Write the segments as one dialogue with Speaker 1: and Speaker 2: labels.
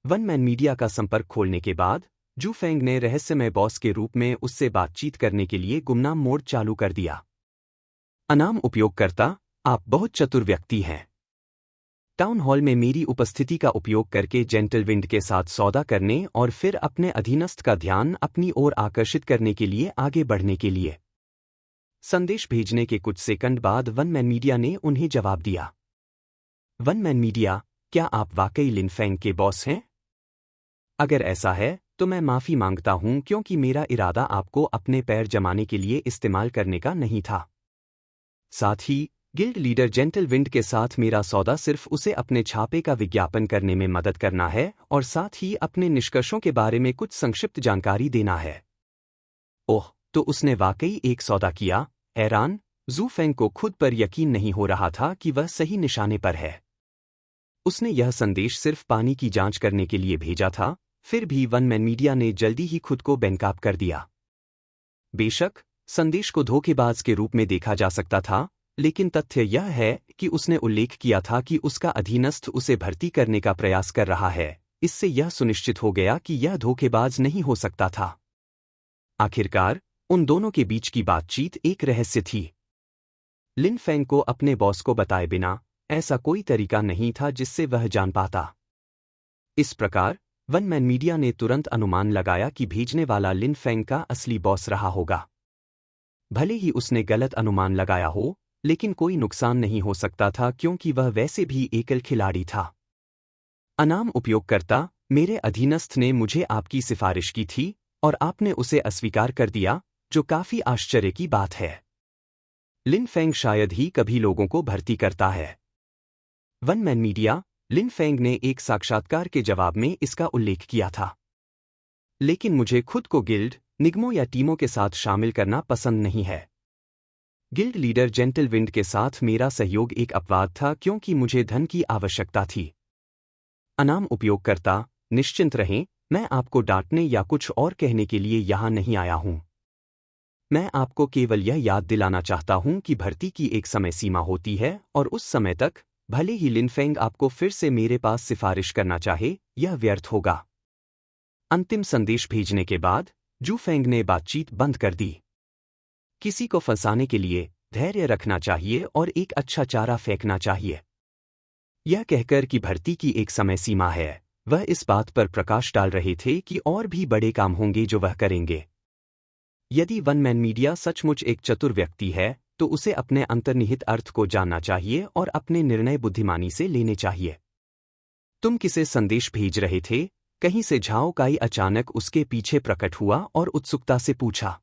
Speaker 1: One man media का संपर्क खोलने के बाद जू फेंग ने रहस्यमय बॉस के रूप में उससे बातचीत करने के लिए गुमनाम मोड चालू कर दिया। अनाम उपयोगकर्ता, आप बहुत चतुर व्यक्ति हैं। टाउन हॉल में मेरी उपस्थिति का उपयोग करके जेंटलविंड के साथ सौदा करने और फिर अपने अधीनस्थ का ध्यान अपनी ओर आकर्षित करने के लिए आगे बढ़ने के लिए। संदेश भेजने के कुछ सेकंड बाद वन मैन मीडिया ने उन्हें जवाब दिया। वन मैन मीडिया, क्या आप वाकई लिन फेंग के बॉस हैं? अगर ऐसा है तो मैं माफी मांगता हूं क्योंकि मेरा इरादा आपको अपने पैर जमाने के लिए इस्तेमाल करने का नहीं था। साथ ही गिल्ड लीडर जेंटलविंड के साथ मेरा सौदा सिर्फ उसे अपने छापे का विज्ञापन करने में मदद करना है और साथ ही अपने निष्कर्षों के बारे में कुछ संक्षिप्त जानकारी देना है। ओह, तो उसने वाकई एक सौदा किया। हैरान, जू फेंग को खुद पर यकीन नहीं हो रहा था कि वह सही निशाने पर है। उसने यह संदेश सिर्फ पानी की जांच करने के लिए भेजा था, फिर भी वन मैन मीडिया ने जल्दी ही खुद को बेनकाब कर दिया। बेशक संदेश को धोखेबाज के रूप में देखा जा सकता था, लेकिन तथ्य यह है कि उसने उल्लेख किया था कि उसका अधीनस्थ उसे भर्ती करने का प्रयास कर रहा है। इससे यह सुनिश्चित हो गया कि यह धोखेबाज नहीं हो सकता था। आखिरकार उन दोनों के बीच की बातचीत एक रहस्य थी। लिन फेंग को अपने बॉस को बताए बिना ऐसा कोई तरीका नहीं था जिससे वह जान पाता। इस प्रकार वन मैन मीडिया ने तुरंत अनुमान लगाया कि भेजने वाला लिन फेंग का असली बॉस रहा होगा। भले ही उसने गलत अनुमान लगाया हो, लेकिन कोई नुकसान नहीं हो सकता था क्योंकि वह वैसे भी एकल खिलाड़ी था। अनाम उपयोगकर्ता, मेरे अधीनस्थ ने मुझे आपकी सिफारिश की थी और आपने उसे अस्वीकार कर दिया, जो काफी आश्चर्य की बात है। लिन फेंग शायद ही कभी लोगों को भर्ती करता है। वन मैन मीडिया, लिन फेंग ने एक साक्षात्कार के जवाब में इसका उल्लेख किया था। लेकिन मुझे खुद को गिल्ड, निगमों या टीमों के साथ शामिल करना पसंद नहीं है। गिल्ड लीडर जेंटलविंड के साथ मेरा सहयोग एक अपवाद था क्योंकि मुझे धन की आवश्यकता थी। अनाम उपयोगकर्ता, निश्चिंत रहें, मैं आपको डांटने या कुछ और कहने के लिए यहां नहीं आया हूं। मैं आपको केवल यह याद दिलाना चाहता हूं कि भर्ती की एक समय सीमा होती है और उस समय तक, भले ही लिन फेंग आपको फिर से मेरे पास सिफारिश करना चाहे, यह व्यर्थ होगा। अंतिम संदेश भेजने के बाद जू फेंग ने बातचीत बंद कर दी। किसी को फंसाने के लिए धैर्य रखना चाहिए और एक अच्छा चारा फेंकना चाहिए। यह कहकर कि भर्ती की एक समय सीमा है, वह इस बात पर प्रकाश डाल रहे थे कि और भी बड़े काम होंगे जो वह करेंगे। यदि वन मैन मीडिया सचमुच एक चतुर व्यक्ति है, तो उसे अपने अंतर्निहित अर्थ को जानना चाहिए और अपने निर्णय बुद्धिमानी से लेने चाहिए। तुम किसे संदेश भेज रहे थे? कहीं से झाओ काई अचानक उसके पीछे प्रकट हुआ और उत्सुकता से पूछा।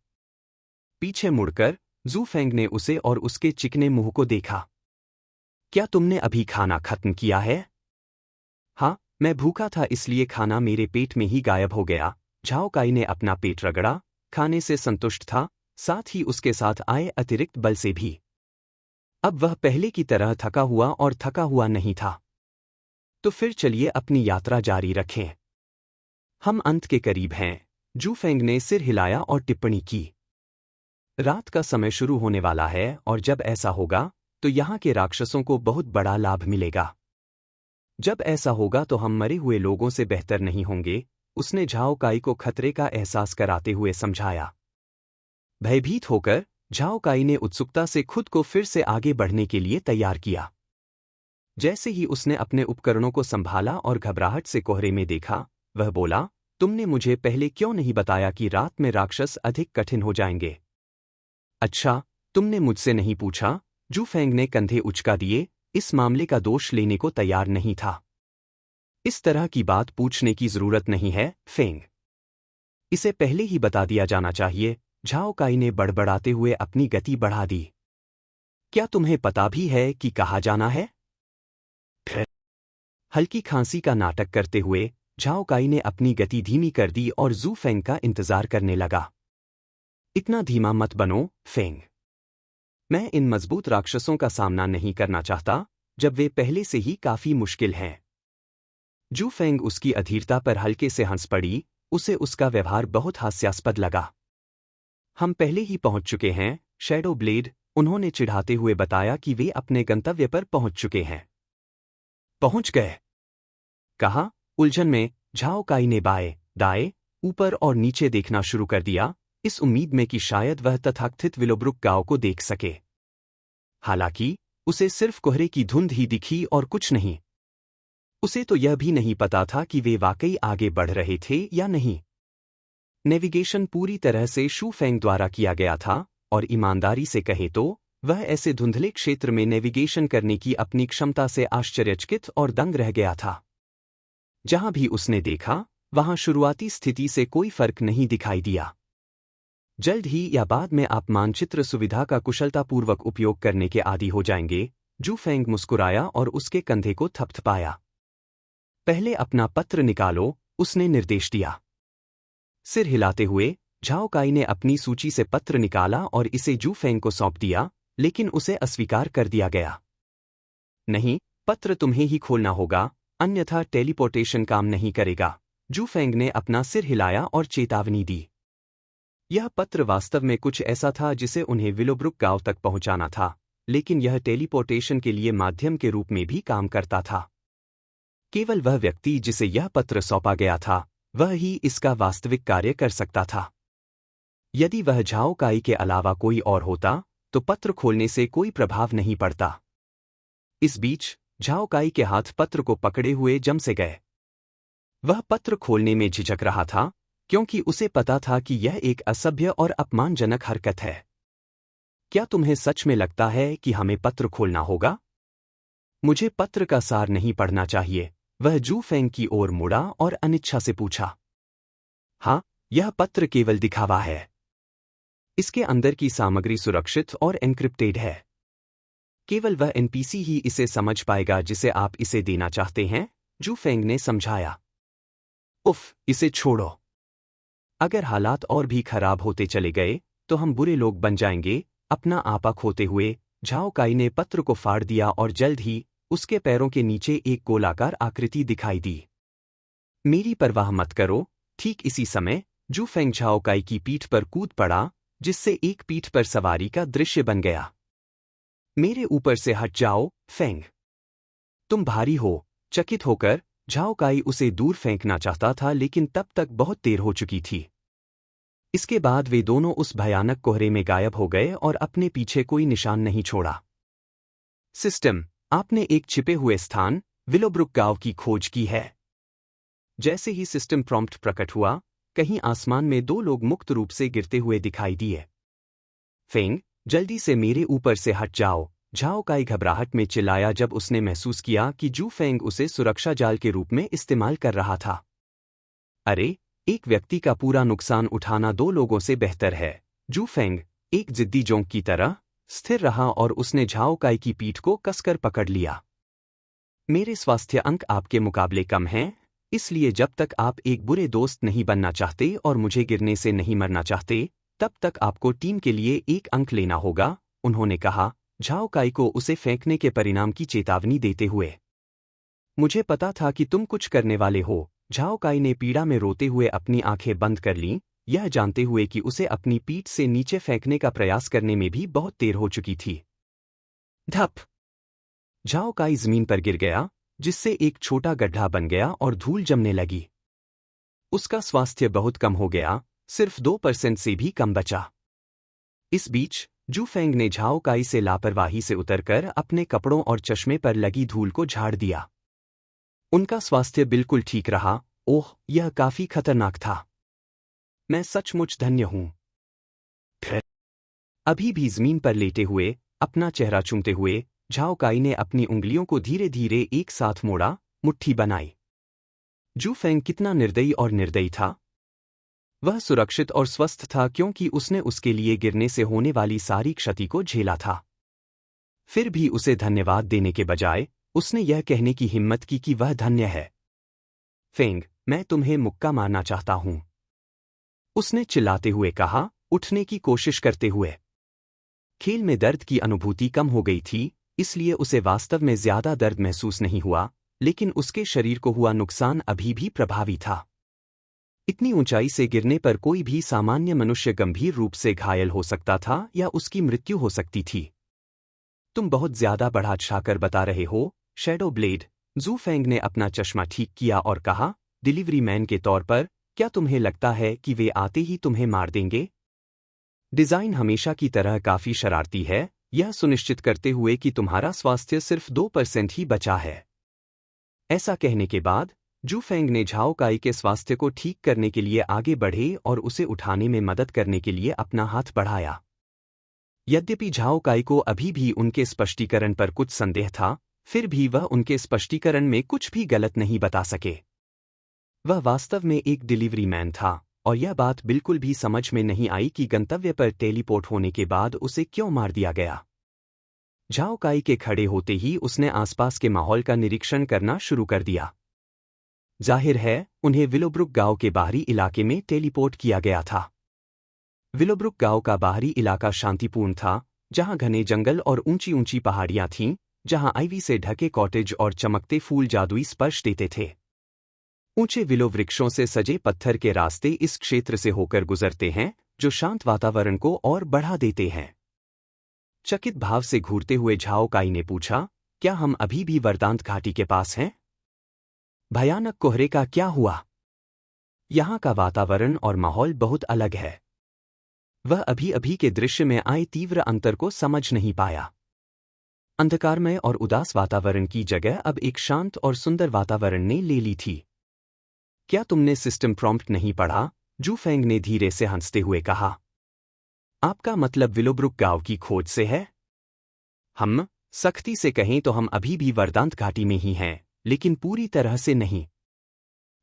Speaker 1: पीछे मुड़कर जू फेंग ने उसे और उसके चिकने मुंह को देखा। क्या तुमने अभी खाना खत्म किया है? हाँ, मैं भूखा था इसलिए खाना मेरे पेट में ही गायब हो गया। झाओ काई ने अपना पेट रगड़ा, खाने से संतुष्ट था, साथ ही उसके साथ आए अतिरिक्त बल से भी। अब वह पहले की तरह थका हुआ और थका हुआ नहीं था। तो फिर चलिए अपनी यात्रा जारी रखें। हम अंत के करीब हैं। जू फेंग ने सिर हिलाया और टिप्पणी की। रात का समय शुरू होने वाला है और जब ऐसा होगा तो यहाँ के राक्षसों को बहुत बड़ा लाभ मिलेगा। जब ऐसा होगा तो हम मरे हुए लोगों से बेहतर नहीं होंगे, उसने झाओ काई को खतरे का एहसास कराते हुए समझाया। भयभीत होकर झाओ काई ने उत्सुकता से खुद को फिर से आगे बढ़ने के लिए तैयार किया। जैसे ही उसने अपने उपकरणों को संभाला और घबराहट से कोहरे में देखा, वह बोला, तुमने मुझे पहले क्यों नहीं बताया कि रात में राक्षस अधिक कठिन हो जाएंगे? अच्छा, तुमने मुझसे नहीं पूछा? जू फेंग ने कंधे उचका दिए, इस मामले का दोष लेने को तैयार नहीं था। इस तरह की बात पूछने की जरूरत नहीं है, फेंग। इसे पहले ही बता दिया जाना चाहिए। झाओ काई ने बड़बड़ाते हुए अपनी गति बढ़ा दी। क्या तुम्हें पता भी है कि कहाँ जाना है? फिर हल्की खांसी का नाटक करते हुए झाओ काई ने अपनी गति धीमी कर दी और जू फेंग का इंतजार करने लगा। इतना धीमा मत बनो, फेंग। मैं इन मजबूत राक्षसों का सामना नहीं करना चाहता, जब वे पहले से ही काफी मुश्किल हैं। जू फेंग उसकी अधीरता पर हल्के से हंस पड़ी, उसे उसका व्यवहार बहुत हास्यास्पद लगा। हम पहले ही पहुंच चुके हैं, शैडो ब्लेड, उन्होंने चिढ़ाते हुए बताया कि वे अपने गंतव्य पर पहुंच चुके हैं। पहुंच गए? कहा, उलझन में, झाओ काई ने बाएं, दाएं, ऊपर और नीचे देखना शुरू कर दिया, इस उम्मीद में कि शायद वह तथाकथित विलोब्रुक गांव को देख सके। हालांकि उसे सिर्फ कोहरे की धुंध ही दिखी और कुछ नहीं। उसे तो यह भी नहीं पता था कि वे वाकई आगे बढ़ रहे थे या नहीं। नेविगेशन पूरी तरह से शू फेंग द्वारा किया गया था, और ईमानदारी से कहे तो वह ऐसे धुंधले क्षेत्र में नेविगेशन करने की अपनी क्षमता से आश्चर्यचकित और दंग रह गया था। जहां भी उसने देखा, वहां शुरुआती स्थिति से कोई फर्क नहीं दिखाई दिया। जल्द ही या बाद में आप मानचित्र सुविधा का कुशलतापूर्वक उपयोग करने के आदी हो जाएंगे। जू फेंग मुस्कुराया और उसके कंधे को थपथपाया। पहले अपना पत्र निकालो, उसने निर्देश दिया। सिर हिलाते हुए झाओ काई ने अपनी सूची से पत्र निकाला और इसे जू फेंग को सौंप दिया, लेकिन उसे अस्वीकार कर दिया गया। नहीं, पत्र तुम्हें ही खोलना होगा, अन्यथा टेलीपोर्टेशन काम नहीं करेगा। जू फेंग ने अपना सिर हिलाया और चेतावनी दी। यह पत्र वास्तव में कुछ ऐसा था जिसे उन्हें विलोब्रुक गांव तक पहुंचाना था, लेकिन यह टेलीपोर्टेशन के लिए माध्यम के रूप में भी काम करता था। केवल वह व्यक्ति जिसे यह पत्र सौंपा गया था, वह ही इसका वास्तविक कार्य कर सकता था। यदि वह झाओ काई के अलावा कोई और होता, तो पत्र खोलने से कोई प्रभाव नहीं पड़ता। इस बीच झाओ काई के हाथ पत्र को पकड़े हुए जम से गए। वह पत्र खोलने में झिझक रहा था, क्योंकि उसे पता था कि यह एक असभ्य और अपमानजनक हरकत है। क्या तुम्हें सच में लगता है कि हमें पत्र खोलना होगा? मुझे पत्र का सार नहीं पढ़ना चाहिए, वह जू फेंग की ओर मुड़ा और अनिच्छा से पूछा। हाँ, यह पत्र केवल दिखावा है। इसके अंदर की सामग्री सुरक्षित और एन्क्रिप्टेड है। केवल वह एनपीसी ही इसे समझ पाएगा जिसे आप इसे देना चाहते हैं, जू फेंग ने समझाया। उफ, इसे छोड़ो। अगर हालात और भी खराब होते चले गए, तो हम बुरे लोग बन जाएंगे। अपना आपा खोते हुए झाओ काई ने पत्र को फाड़ दिया और जल्द ही उसके पैरों के नीचे एक गोलाकार आकृति दिखाई दी। मेरी परवाह मत करो। ठीक इसी समय जू फेंग झाओ काई की पीठ पर कूद पड़ा, जिससे एक पीठ पर सवारी का दृश्य बन गया। मेरे ऊपर से हट जाओ, फेंग। तुम भारी हो। चकित होकर झाओ काई उसे दूर फेंकना चाहता था, लेकिन तब तक बहुत देर हो चुकी थी। इसके बाद वे दोनों उस भयानक कोहरे में गायब हो गए और अपने पीछे कोई निशान नहीं छोड़ा। सिस्टम, आपने एक छिपे हुए स्थान विलोब्रुक गांव की खोज की है। जैसे ही सिस्टम प्रॉम्प्ट प्रकट हुआ, कहीं आसमान में दो लोग मुक्त रूप से गिरते हुए दिखाई दिए। फेंग, जल्दी से मेरे ऊपर से हट जाओ, झाओ काई घबराहट में चिल्लाया जब उसने महसूस किया कि जू फेंग उसे सुरक्षा जाल के रूप में इस्तेमाल कर रहा था। अरे, एक व्यक्ति का पूरा नुकसान उठाना दो लोगों से बेहतर है। जू फेंग एक जिद्दी जोंक की तरह स्थिर रहा और उसने झाओ काई की पीठ को कसकर पकड़ लिया। मेरे स्वास्थ्य अंक आपके मुकाबले कम हैं, इसलिए जब तक आप एक बुरे दोस्त नहीं बनना चाहते और मुझे गिरने से नहीं मरना चाहते, तब तक आपको टीम के लिए एक अंक लेना होगा, उन्होंने कहा, झाओ काई को उसे फेंकने के परिणाम की चेतावनी देते हुए। मुझे पता था कि तुम कुछ करने वाले हो। झाओ काई ने पीड़ा में रोते हुए अपनी आंखें बंद कर लीं, यह जानते हुए कि उसे अपनी पीठ से नीचे फेंकने का प्रयास करने में भी बहुत देर हो चुकी थी। धप! झाओ काई जमीन पर गिर गया, जिससे एक छोटा गड्ढा बन गया और धूल जमने लगी। उसका स्वास्थ्य बहुत कम हो गया, सिर्फ 2% से भी कम बचा। इस बीच जू फेंग ने झाओ काई से लापरवाही से उतरकर अपने कपड़ों और चश्मे पर लगी धूल को झाड़ दिया। उनका स्वास्थ्य बिल्कुल ठीक रहा। ओह, यह काफी खतरनाक था। मैं सचमुच धन्य हूं। फिर अभी भी जमीन पर लेटे हुए अपना चेहरा चूमते हुए झाओ काई ने अपनी उंगलियों को धीरे धीरे एक साथ मोड़ा, मुट्ठी बनाई। जू फेंग कितना निर्दयी और निर्दयी था। वह सुरक्षित और स्वस्थ था क्योंकि उसने उसके लिए गिरने से होने वाली सारी क्षति को झेला था। फिर भी उसे धन्यवाद देने के बजाय उसने यह कहने की हिम्मत की कि वह धन्य है। फेंग, मैं तुम्हें मुक्का मारना चाहता हूं, उसने चिल्लाते हुए कहा, उठने की कोशिश करते हुए। खेल में दर्द की अनुभूति कम हो गई थी, इसलिए उसे वास्तव में ज्यादा दर्द महसूस नहीं हुआ, लेकिन उसके शरीर को हुआ नुकसान अभी भी प्रभावी था। इतनी ऊंचाई से गिरने पर कोई भी सामान्य मनुष्य गंभीर रूप से घायल हो सकता था या उसकी मृत्यु हो सकती थी। तुम बहुत ज्यादा बढ़ा चढ़ाकर बता रहे हो, शैडो ब्लेड। जू फेंग ने अपना चश्मा ठीक किया और कहा, डिलीवरी मैन के तौर पर, क्या तुम्हें लगता है कि वे आते ही तुम्हें मार देंगे? डिज़ाइन हमेशा की तरह काफ़ी शरारती है, यह सुनिश्चित करते हुए कि तुम्हारा स्वास्थ्य सिर्फ 2% ही बचा है। ऐसा कहने के बाद जू फेंग ने झाओ काई के स्वास्थ्य को ठीक करने के लिए आगे बढ़े और उसे उठाने में मदद करने के लिए अपना हाथ बढ़ाया। यद्यपि झाओ काई को अभी भी उनके स्पष्टीकरण पर कुछ संदेह था, फिर भी वह उनके स्पष्टीकरण में कुछ भी गलत नहीं बता सके। वह वास्तव में एक डिलीवरी मैन था, और यह बात बिल्कुल भी समझ में नहीं आई कि गंतव्य पर टेलीपोर्ट होने के बाद उसे क्यों मार दिया गया। झाओ काई के खड़े होते ही उसने आसपास के माहौल का निरीक्षण करना शुरू कर दिया। जाहिर है, उन्हें विलोब्रुक गांव के बाहरी इलाके में टेलीपोर्ट किया गया था। विलोब्रुक गांव का बाहरी इलाका शांतिपूर्ण था, जहां घने जंगल और ऊंची ऊंची पहाड़ियां थीं, जहां आइवी से ढके कॉटेज और चमकते फूल जादुई स्पर्श देते थे। ऊंचे विलो वृक्षों से सजे पत्थर के रास्ते इस क्षेत्र से होकर गुजरते हैं, जो शांत वातावरण को और बढ़ा देते हैं। चकित भाव से घूरते हुए झाओ काई ने पूछा, क्या हम अभी भी वरदांत घाटी के पास हैं? भयानक कोहरे का क्या हुआ? यहाँ का वातावरण और माहौल बहुत अलग है। वह अभी अभी के दृश्य में आए तीव्र अंतर को समझ नहीं पाया। अंधकारमय और उदास वातावरण की जगह अब एक शांत और सुंदर वातावरण ने ले ली थी। क्या तुमने सिस्टम प्रॉम्प्ट नहीं पढ़ा? जू फेंग ने धीरे से हंसते हुए कहा। आपका मतलब विलोब्रुक गांव की खोज से है? हम सख्ती से कहें तो हम अभी भी वरदांत घाटी में ही हैं, लेकिन पूरी तरह से नहीं।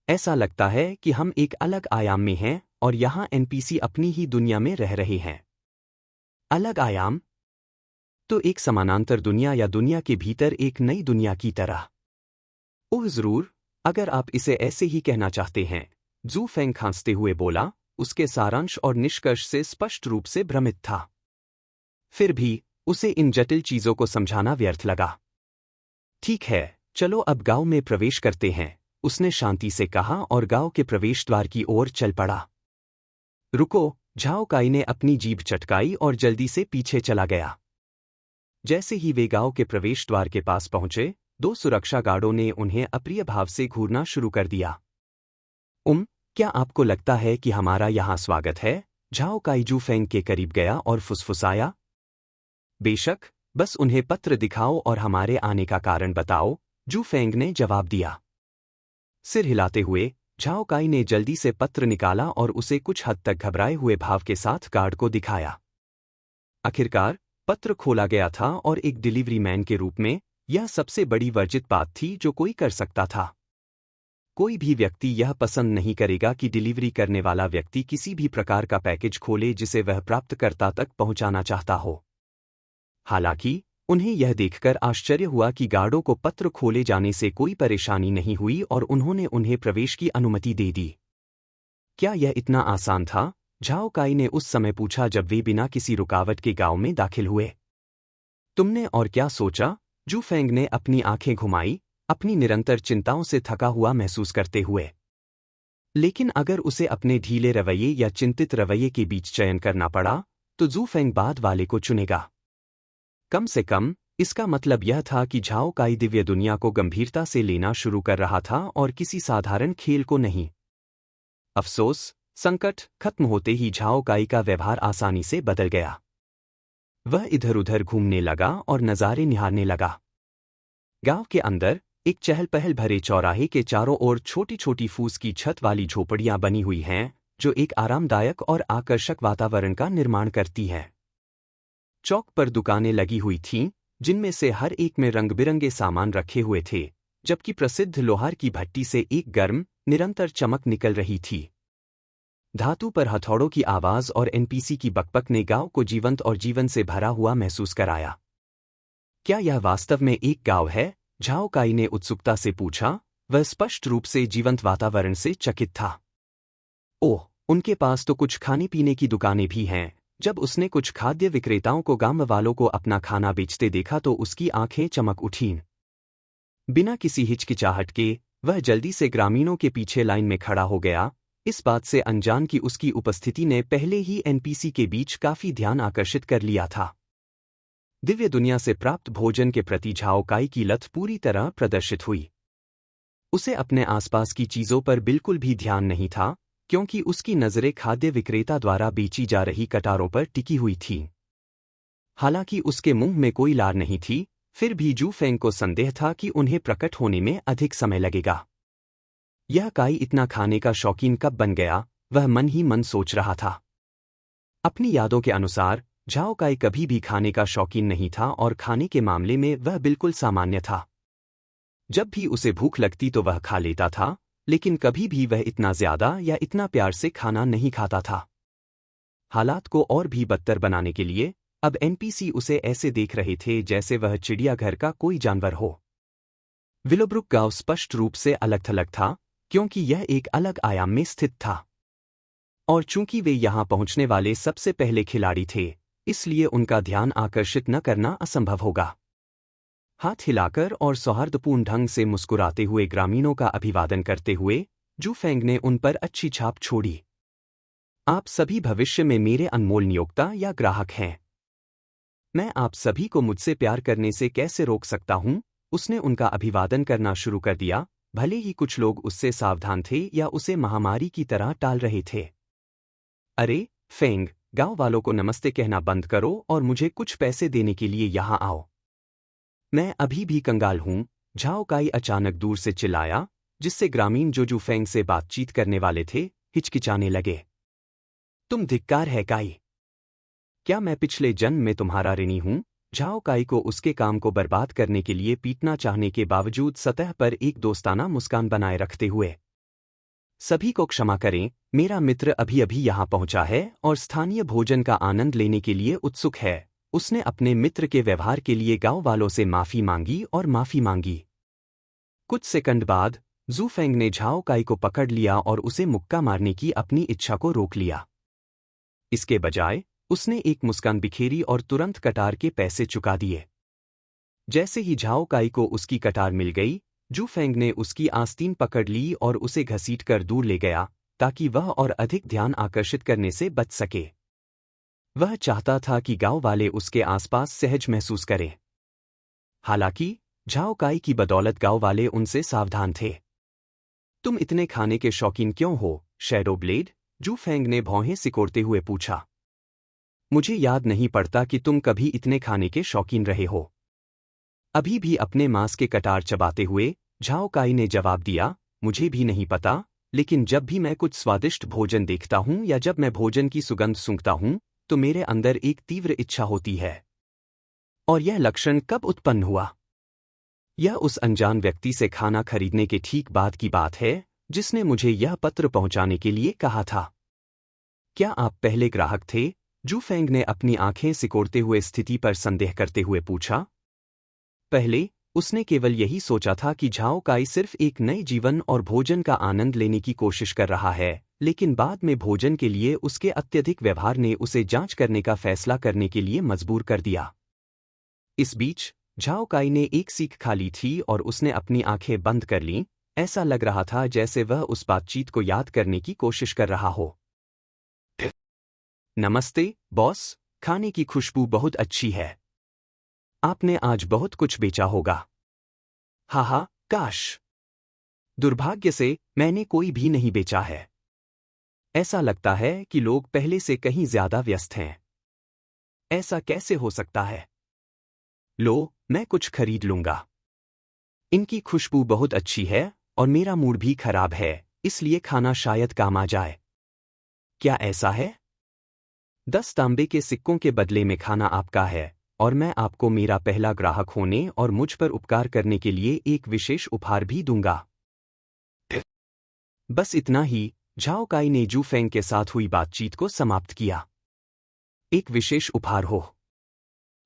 Speaker 1: ऐसा लगता है कि हम एक अलग आयाम में हैं और यहाँ एनपीसी अपनी ही दुनिया में रह रहे हैं। अलग आयाम? तो एक समानांतर दुनिया या दुनिया के भीतर एक नई दुनिया की तरह। ओह जरूर, अगर आप इसे ऐसे ही कहना चाहते हैं, जू फेंग खांसते हुए बोला, उसके सारांश और निष्कर्ष से स्पष्ट रूप से भ्रमित था। फिर भी उसे इन जटिल चीजों को समझाना व्यर्थ लगा। ठीक है, चलो अब गांव में प्रवेश करते हैं, उसने शांति से कहा और गांव के प्रवेश द्वार की ओर चल पड़ा। रुको, झाओ काई ने अपनी जीभ चटकाई और जल्दी से पीछे चला गया। जैसे ही वे गांव के प्रवेश द्वार के पास पहुंचे, 2 सुरक्षा गार्डों ने उन्हें अप्रिय भाव से घूरना शुरू कर दिया। क्या आपको लगता है कि हमारा यहाँ स्वागत है? झाओ काई जू फेंग के करीब गया और फुसफुसाया। बेशक, बस उन्हें पत्र दिखाओ और हमारे आने का कारण बताओ, जू फेंग ने जवाब दिया। सिर हिलाते हुए झाओ काई ने जल्दी से पत्र निकाला और उसे कुछ हद तक घबराए हुए भाव के साथ गार्ड को दिखाया। आखिरकार पत्र खोला गया था और एक डिलीवरी मैन के रूप में यह सबसे बड़ी वर्जित बात थी जो कोई कर सकता था। कोई भी व्यक्ति यह पसंद नहीं करेगा कि डिलीवरी करने वाला व्यक्ति किसी भी प्रकार का पैकेज खोले जिसे वह प्राप्तकर्ता तक पहुंचाना चाहता हो। हालांकि उन्हें यह देखकर आश्चर्य हुआ कि गार्डों को पत्र खोले जाने से कोई परेशानी नहीं हुई और उन्होंने उन्हें प्रवेश की अनुमति दे दी। क्या यह इतना आसान था? झाओ काई ने उस समय पूछा जब वे बिना किसी रुकावट के गांव में दाखिल हुए। तुमने और क्या सोचा? जू फेंग ने अपनी आंखें घुमाई, अपनी निरंतर चिंताओं से थका हुआ महसूस करते हुए। लेकिन अगर उसे अपने ढीले रवैये या चिंतित रवैये के बीच चयन करना पड़ा, तो जू फेंग बाद वाले को चुनेगा। कम से कम इसका मतलब यह था कि झाओ काई दिव्य दुनिया को गंभीरता से लेना शुरू कर रहा था और किसी साधारण खेल को नहीं। अफसोस, संकट खत्म होते ही झाओ काई का व्यवहार आसानी से बदल गया। वह इधर उधर घूमने लगा और नज़ारे निहारने लगा। गांव के अंदर एक चहल पहल भरे चौराहे के चारों ओर छोटी छोटी फूस की छत वाली झोपड़ियां बनी हुई हैं, जो एक आरामदायक और आकर्षक वातावरण का निर्माण करती हैं। चौक पर दुकानें लगी हुई थीं, जिनमें से हर एक में रंग बिरंगे सामान रखे हुए थे, जबकि प्रसिद्ध लोहार की भट्टी से एक गर्म, निरंतर चमक निकल रही थी। धातु पर हथौड़ों की आवाज और एनपीसी की बकबक ने गांव को जीवंत और जीवन से भरा हुआ महसूस कराया। क्या यह वास्तव में एक गांव है? झाओ काई ने उत्सुकता से पूछा। वह स्पष्ट रूप से जीवंत वातावरण से चकित था। ओह, उनके पास तो कुछ खाने पीने की दुकानें भी हैं। जब उसने कुछ खाद्य विक्रेताओं को गांव वालों को अपना खाना बेचते देखा तो उसकी आंखें चमक उठीं। बिना किसी हिचकिचाहट के वह जल्दी से ग्रामीणों के पीछे लाइन में खड़ा हो गया, इस बात से अनजान कि उसकी उपस्थिति ने पहले ही एनपीसी के बीच काफी ध्यान आकर्षित कर लिया था। दिव्य दुनिया से प्राप्त भोजन के प्रति झाओ काई की लत पूरी तरह प्रदर्शित हुई। उसे अपने आसपास की चीजों पर बिल्कुल भी ध्यान नहीं था, क्योंकि उसकी नजरें खाद्य विक्रेता द्वारा बेची जा रही कटारों पर टिकी हुई थीं। हालांकि उसके मुंह में कोई लार नहीं थी, फिर भी जू फेंग को संदेह था कि उन्हें प्रकट होने में अधिक समय लगेगा। यह काई इतना खाने का शौकीन कब बन गया, वह मन ही मन सोच रहा था। अपनी यादों के अनुसार झाओ काई कभी भी खाने का शौकीन नहीं था और खाने के मामले में वह बिल्कुल सामान्य था। जब भी उसे भूख लगती तो वह खा लेता था, लेकिन कभी भी वह इतना ज्यादा या इतना प्यार से खाना नहीं खाता था। हालात को और भी बदतर बनाने के लिए अब एनपीसी उसे ऐसे देख रहे थे जैसे वह चिड़ियाघर का कोई जानवर हो। विलोब्रुक गांव स्पष्ट रूप से अलग थलग था, क्योंकि यह एक अलग आयाम में स्थित था। और चूंकि वे यहां पहुंचने वाले सबसे पहले खिलाड़ी थे, इसलिए उनका ध्यान आकर्षित न करना असंभव होगा। हाथ हिलाकर और सौहार्दपूर्ण ढंग से मुस्कुराते हुए ग्रामीणों का अभिवादन करते हुए जू फेंग ने उन पर अच्छी छाप छोड़ी। आप सभी भविष्य में मेरे अनमोल नियोक्ता या ग्राहक हैं। मैं आप सभी को मुझसे प्यार करने से कैसे रोक सकता हूं? उसने उनका अभिवादन करना शुरू कर दिया, भले ही कुछ लोग उससे सावधान थे या उसे महामारी की तरह टाल रहे थे। अरे फेंग, गांव वालों को नमस्ते कहना बंद करो और मुझे कुछ पैसे देने के लिए यहां आओ। मैं अभी भी कंगाल हूं, झाओ काई अचानक दूर से चिल्लाया, जिससे ग्रामीण जो जू फेंग से बातचीत करने वाले थे हिचकिचाने लगे। तुम धिक्कार है काई। क्या मैं पिछले जन्म में तुम्हारा ऋणी हूं? झाओ काई को उसके काम को बर्बाद करने के लिए पीटना चाहने के बावजूद सतह पर एक दोस्ताना मुस्कान बनाए रखते हुए। सभी को क्षमा करें, मेरा मित्र अभी अभी यहां पहुंचा है और स्थानीय भोजन का आनंद लेने के लिए उत्सुक है। उसने अपने मित्र के व्यवहार के लिए गांव वालों से माफी मांगी और माफी मांगी। कुछ सेकंड बाद जू फेंग ने झाओ काई को पकड़ लिया और उसे मुक्का मारने की अपनी इच्छा को रोक लिया। इसके बजाय उसने एक मुस्कान बिखेरी और तुरंत कटार के पैसे चुका दिए। जैसे ही झाओ काई को उसकी कटार मिल गई, जू फेंग ने उसकी आस्तीन पकड़ ली और उसे घसीटकर दूर ले गया, ताकि वह और अधिक ध्यान आकर्षित करने से बच सके। वह चाहता था कि गांव वाले उसके आसपास सहज महसूस करें। हालांकि झाओ काई की बदौलत गांव वाले उनसे सावधान थे। तुम इतने खाने के शौकीन क्यों हो, शैडो ब्लेड? जू फेंग ने भौहें सिकोड़ते हुए पूछा। मुझे याद नहीं पड़ता कि तुम कभी इतने खाने के शौकीन रहे हो। अभी भी अपने मांस के कटार चबाते हुए झाओ काई ने जवाब दिया, मुझे भी नहीं पता, लेकिन जब भी मैं कुछ स्वादिष्ट भोजन देखता हूं या जब मैं भोजन की सुगंध सूंघता हूं, तो मेरे अंदर एक तीव्र इच्छा होती है। और यह लक्षण कब उत्पन्न हुआ? यह उस अनजान व्यक्ति से खाना खरीदने के ठीक बाद की बात है, जिसने मुझे यह पत्र पहुंचाने के लिए कहा था। क्या आप पहले ग्राहक थे? जू फेंग ने अपनी आंखें सिकोड़ते हुए स्थिति पर संदेह करते हुए पूछा। पहले उसने केवल यही सोचा था कि झाओ काई सिर्फ एक नए जीवन और भोजन का आनंद लेने की कोशिश कर रहा है, लेकिन बाद में भोजन के लिए उसके अत्यधिक व्यवहार ने उसे जांच करने का फैसला करने के लिए मजबूर कर दिया। इस बीच झाओ काई ने एक सीख खा ली थी और उसने अपनी आंखें बंद कर लीं। ऐसा लग रहा था जैसे वह उस बातचीत को याद करने की कोशिश कर रहा हो। नमस्ते बॉस, खाने की खुशबू बहुत अच्छी है। आपने आज बहुत कुछ बेचा होगा। हाहा, काश। दुर्भाग्य से मैंने कोई भी नहीं बेचा है। ऐसा लगता है कि लोग पहले से कहीं ज्यादा व्यस्त हैं। ऐसा कैसे हो सकता है? लो, मैं कुछ खरीद लूंगा। इनकी खुशबू बहुत अच्छी है और मेरा मूड भी खराब है, इसलिए खाना शायद काम आ जाए। क्या ऐसा है? 10 तांबे के सिक्कों के बदले में खाना आपका है, और मैं आपको मेरा पहला ग्राहक होने और मुझ पर उपकार करने के लिए एक विशेष उपहार भी दूंगा। बस इतना ही, झाओ काई ने जू फेंग के साथ हुई बातचीत को समाप्त किया। एक विशेष उपहार हो?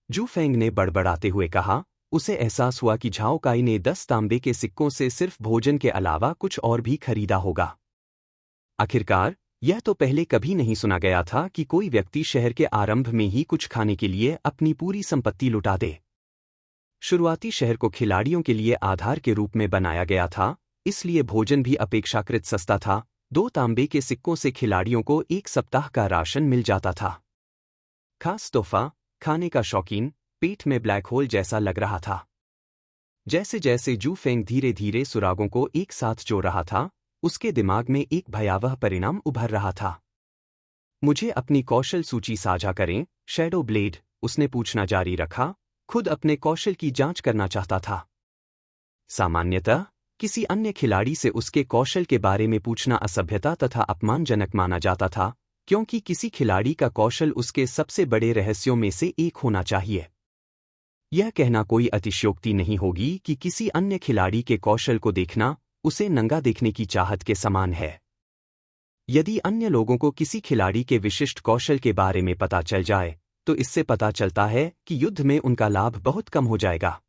Speaker 1: जू फेंग ने बड़बड़ाते हुए कहा। उसे एहसास हुआ कि झाओ काई ने 10 तांबे के सिक्कों से सिर्फ भोजन के अलावा कुछ और भी खरीदा होगा। आखिरकार, यह तो पहले कभी नहीं सुना गया था कि कोई व्यक्ति शहर के आरंभ में ही कुछ खाने के लिए अपनी पूरी संपत्ति लुटा दे। शुरुआती शहर को खिलाड़ियों के लिए आधार के रूप में बनाया गया था, इसलिए भोजन भी अपेक्षाकृत सस्ता था। 2 तांबे के सिक्कों से खिलाड़ियों को एक सप्ताह का राशन मिल जाता था। खास तोहफा, खाने का शौकीन, पेट में ब्लैक होल जैसा लग रहा था। जैसे जैसे जू फेंग धीरे धीरे सुरागों को एक साथ जोड़ रहा था, उसके दिमाग में एक भयावह परिणाम उभर रहा था। मुझे अपनी कौशल सूची साझा करें, शैडो ब्लेड, उसने पूछना जारी रखा, खुद अपने कौशल की जांच करना चाहता था। सामान्यतः किसी अन्य खिलाड़ी से उसके कौशल के बारे में पूछना असभ्यता तथा अपमानजनक माना जाता था, क्योंकि किसी खिलाड़ी का कौशल उसके सबसे बड़े रहस्यों में से एक होना चाहिए। यह कहना कोई अतिशयोक्ति नहीं होगी कि किसी अन्य खिलाड़ी के कौशल को देखना उसे नंगा देखने की चाहत के समान है। यदि अन्य लोगों को किसी खिलाड़ी के विशिष्ट कौशल के बारे में पता चल जाए, तो इससे पता चलता है कि युद्ध में उनका लाभ बहुत कम हो जाएगा।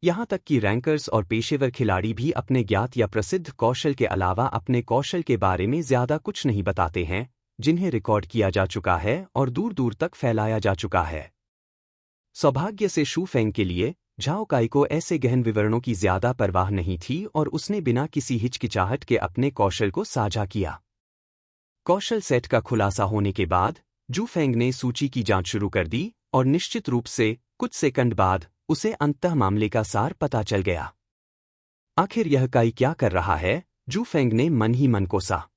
Speaker 1: यहाँ तक कि रैंकर्स और पेशेवर खिलाड़ी भी अपने ज्ञात या प्रसिद्ध कौशल के अलावा अपने कौशल के बारे में ज्यादा कुछ नहीं बताते हैं, जिन्हें रिकॉर्ड किया जा चुका है और दूर दूर तक फैलाया जा चुका है। सौभाग्य से शू फेंग के लिए झाओ काई को ऐसे गहन विवरणों की ज्यादा परवाह नहीं थी और उसने बिना किसी हिचकिचाहट के अपने कौशल को साझा किया। कौशल सेट का खुलासा होने के बाद जू फेंग ने सूची की जांच शुरू कर दी और निश्चित रूप से कुछ सेकंड बाद उसे अंततः मामले का सार पता चल गया। आखिर यह काई क्या कर रहा है, जू फेंग ने मन ही मन कोसा।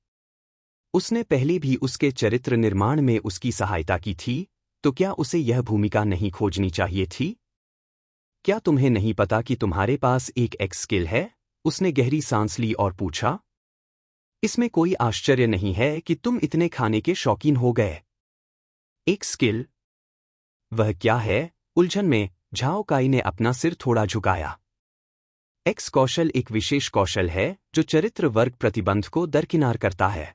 Speaker 1: उसने पहले भी उसके चरित्र निर्माण में उसकी सहायता की थी, तो क्या उसे यह भूमिका नहीं खोजनी चाहिए थी? क्या तुम्हें नहीं पता कि तुम्हारे पास एक एक्स स्किल है? उसने गहरी सांस ली और पूछा। इसमें कोई आश्चर्य नहीं है कि तुम इतने खाने के शौकीन हो गए। एक स्किल? वह क्या है? उलझन में झाओ काई ने अपना सिर थोड़ा झुकाया। एक्स कौशल एक विशेष कौशल है जो चरित्र वर्ग प्रतिबंध को दरकिनार करता है।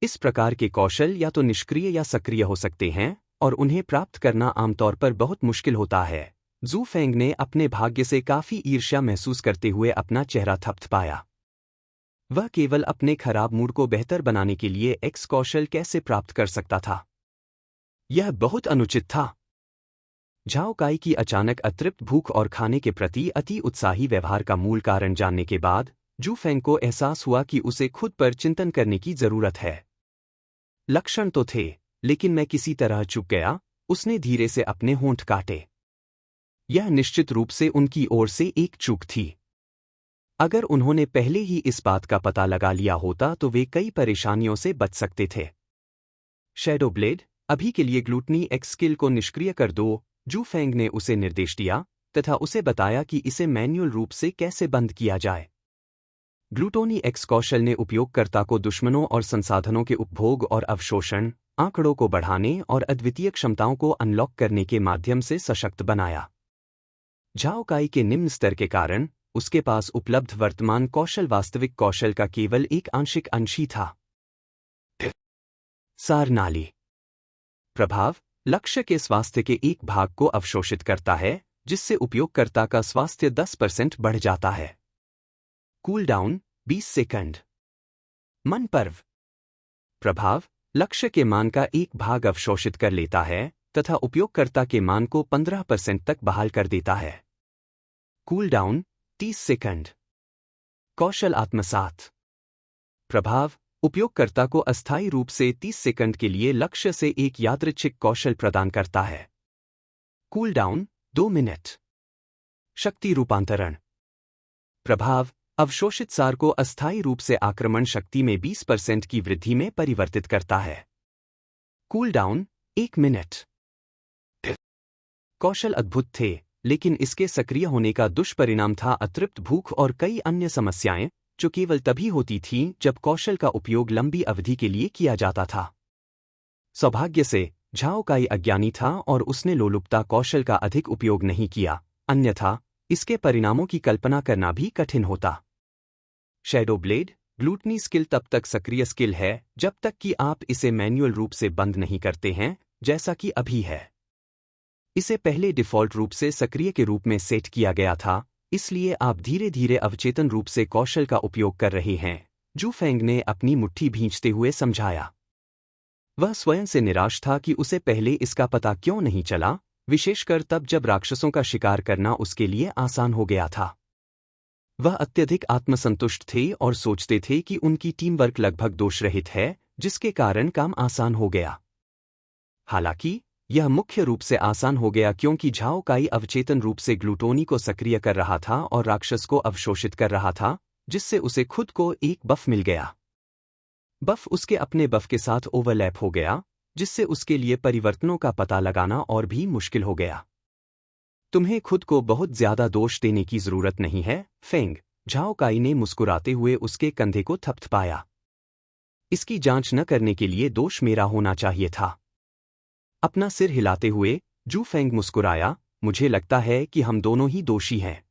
Speaker 1: इस प्रकार के कौशल या तो निष्क्रिय या सक्रिय हो सकते हैं और उन्हें प्राप्त करना आमतौर पर बहुत मुश्किल होता है। जू फेंग ने अपने भाग्य से काफी ईर्ष्या महसूस करते हुए अपना चेहरा थपथपाया। वह केवल अपने खराब मूड को बेहतर बनाने के लिए एक्स कौशल कैसे प्राप्त कर सकता था? यह बहुत अनुचित था। झाओ काई की अचानक अतृप्त भूख और खाने के प्रति अति उत्साही व्यवहार का मूल कारण जानने के बाद जू फेंग को एहसास हुआ कि उसे खुद पर चिंतन करने की जरूरत है। लक्षण तो थे, लेकिन मैं किसी तरह चुप गया। उसने धीरे से अपने होंठ काटे। यह निश्चित रूप से उनकी ओर से एक चूक थी। अगर उन्होंने पहले ही इस बात का पता लगा लिया होता तो वे कई परेशानियों से बच सकते थे। शैडो ब्लेड, अभी के लिए ग्लूटनी एक्स स्किल को निष्क्रिय कर दो, जू फेंग ने उसे निर्देश दिया तथा उसे बताया कि इसे मैन्युअल रूप से कैसे बंद किया जाए। ग्लूटोनी एक्स कौशल ने उपयोगकर्ता को दुश्मनों और संसाधनों के उपभोग और अवशोषण, आंकड़ों को बढ़ाने और अद्वितीय क्षमताओं को अनलॉक करने के माध्यम से सशक्त बनाया। झाओ काई के निम्न स्तर के कारण उसके पास उपलब्ध वर्तमान कौशल वास्तविक कौशल का केवल एक आंशिक अंश ही था। सार नाली प्रभाव लक्ष्य के स्वास्थ्य के एक भाग को अवशोषित करता है, जिससे उपयोगकर्ता का स्वास्थ्य 10% बढ़ जाता है। Cool down 20 second. मन पर्व प्रभाव लक्ष्य के मान का एक भाग अवशोषित कर लेता है तथा उपयोगकर्ता के मान को 15% तक बहाल कर देता है। Cool down 30 second. कौशल आत्मसात प्रभाव उपयोगकर्ता को अस्थायी रूप से 30 सेकंड के लिए लक्ष्य से एक यादृच्छिक कौशल प्रदान करता है। Cool down 2 minute. शक्ति रूपांतरण प्रभाव अवशोषित सार को अस्थायी रूप से आक्रमण शक्ति में 20% की वृद्धि में परिवर्तित करता है। Cool down 1 minute. कौशल अद्भुत थे, लेकिन इसके सक्रिय होने का दुष्परिणाम था अतृप्त भूख और कई अन्य समस्याएं, जो केवल तभी होती थीं जब कौशल का उपयोग लंबी अवधि के लिए किया जाता था। सौभाग्य से झाओ काई अज्ञानी था और उसने लोलुपता कौशल का अधिक उपयोग नहीं किया, अन्यथा इसके परिणामों की कल्पना करना भी कठिन होता। शैडो ब्लेड ग्लूटनी स्किल तब तक सक्रिय स्किल है जब तक कि आप इसे मैन्युअल रूप से बंद नहीं करते हैं, जैसा कि अभी है। इसे पहले डिफ़ॉल्ट रूप से सक्रिय के रूप में सेट किया गया था, इसलिए आप धीरे धीरे अवचेतन रूप से कौशल का उपयोग कर रहे हैं, जू फेंग ने अपनी मुट्ठी भींचते हुए समझाया। वह स्वयं से निराश था कि उसे पहले इसका पता क्यों नहीं चला, विशेषकर तब जब राक्षसों का शिकार करना उसके लिए आसान हो गया था। वह अत्यधिक आत्मसंतुष्ट थे और सोचते थे कि उनकी टीम वर्क लगभग दोषरहित है, जिसके कारण काम आसान हो गया। हालांकि यह मुख्य रूप से आसान हो गया क्योंकि झाओ काई अवचेतन रूप से ग्लूटोनी को सक्रिय कर रहा था और राक्षस को अवशोषित कर रहा था, जिससे उसे खुद को एक बफ मिल गया। बफ उसके अपने बफ के साथ ओवरलैप हो गया, जिससे उसके लिए परिवर्तनों का पता लगाना और भी मुश्किल हो गया। तुम्हें खुद को बहुत ज्यादा दोष देने की जरूरत नहीं है, फेंग, झाओ काई ने मुस्कुराते हुए उसके कंधे को थपथपाया। इसकी जांच न करने के लिए दोष मेरा होना चाहिए था। अपना सिर हिलाते हुए जू फेंग मुस्कुराया, मुझे लगता है कि हम दोनों ही दोषी हैं।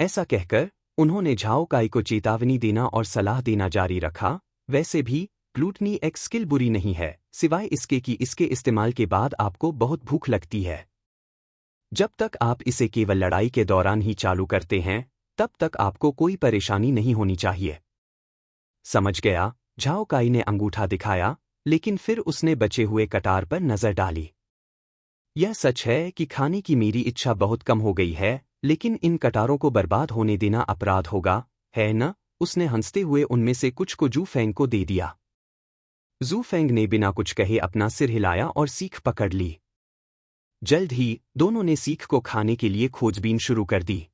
Speaker 1: ऐसा कहकर उन्होंने झाओ काई को चेतावनी देना और सलाह देना जारी रखा, वैसे भी ग्लूटनी एक स्किल बुरी नहीं है, सिवाय इसके कि इसके इस्तेमाल के बाद आपको बहुत भूख लगती है। जब तक आप इसे केवल लड़ाई के दौरान ही चालू करते हैं, तब तक आपको कोई परेशानी नहीं होनी चाहिए। समझ गया, झाओ काई ने अंगूठा दिखाया, लेकिन फिर उसने बचे हुए कटार पर नजर डाली। यह सच है कि खाने की मेरी इच्छा बहुत कम हो गई है, लेकिन इन कटारों को बर्बाद होने देना अपराध होगा, है न? उसने हंसते हुए उनमें से कुछ को जू फेंग को दे दिया। जू फेंग ने बिना कुछ कहे अपना सिर हिलाया और सीख पकड़ ली। जल्द ही दोनों ने सीख को खाने के लिए खोजबीन शुरू कर दी।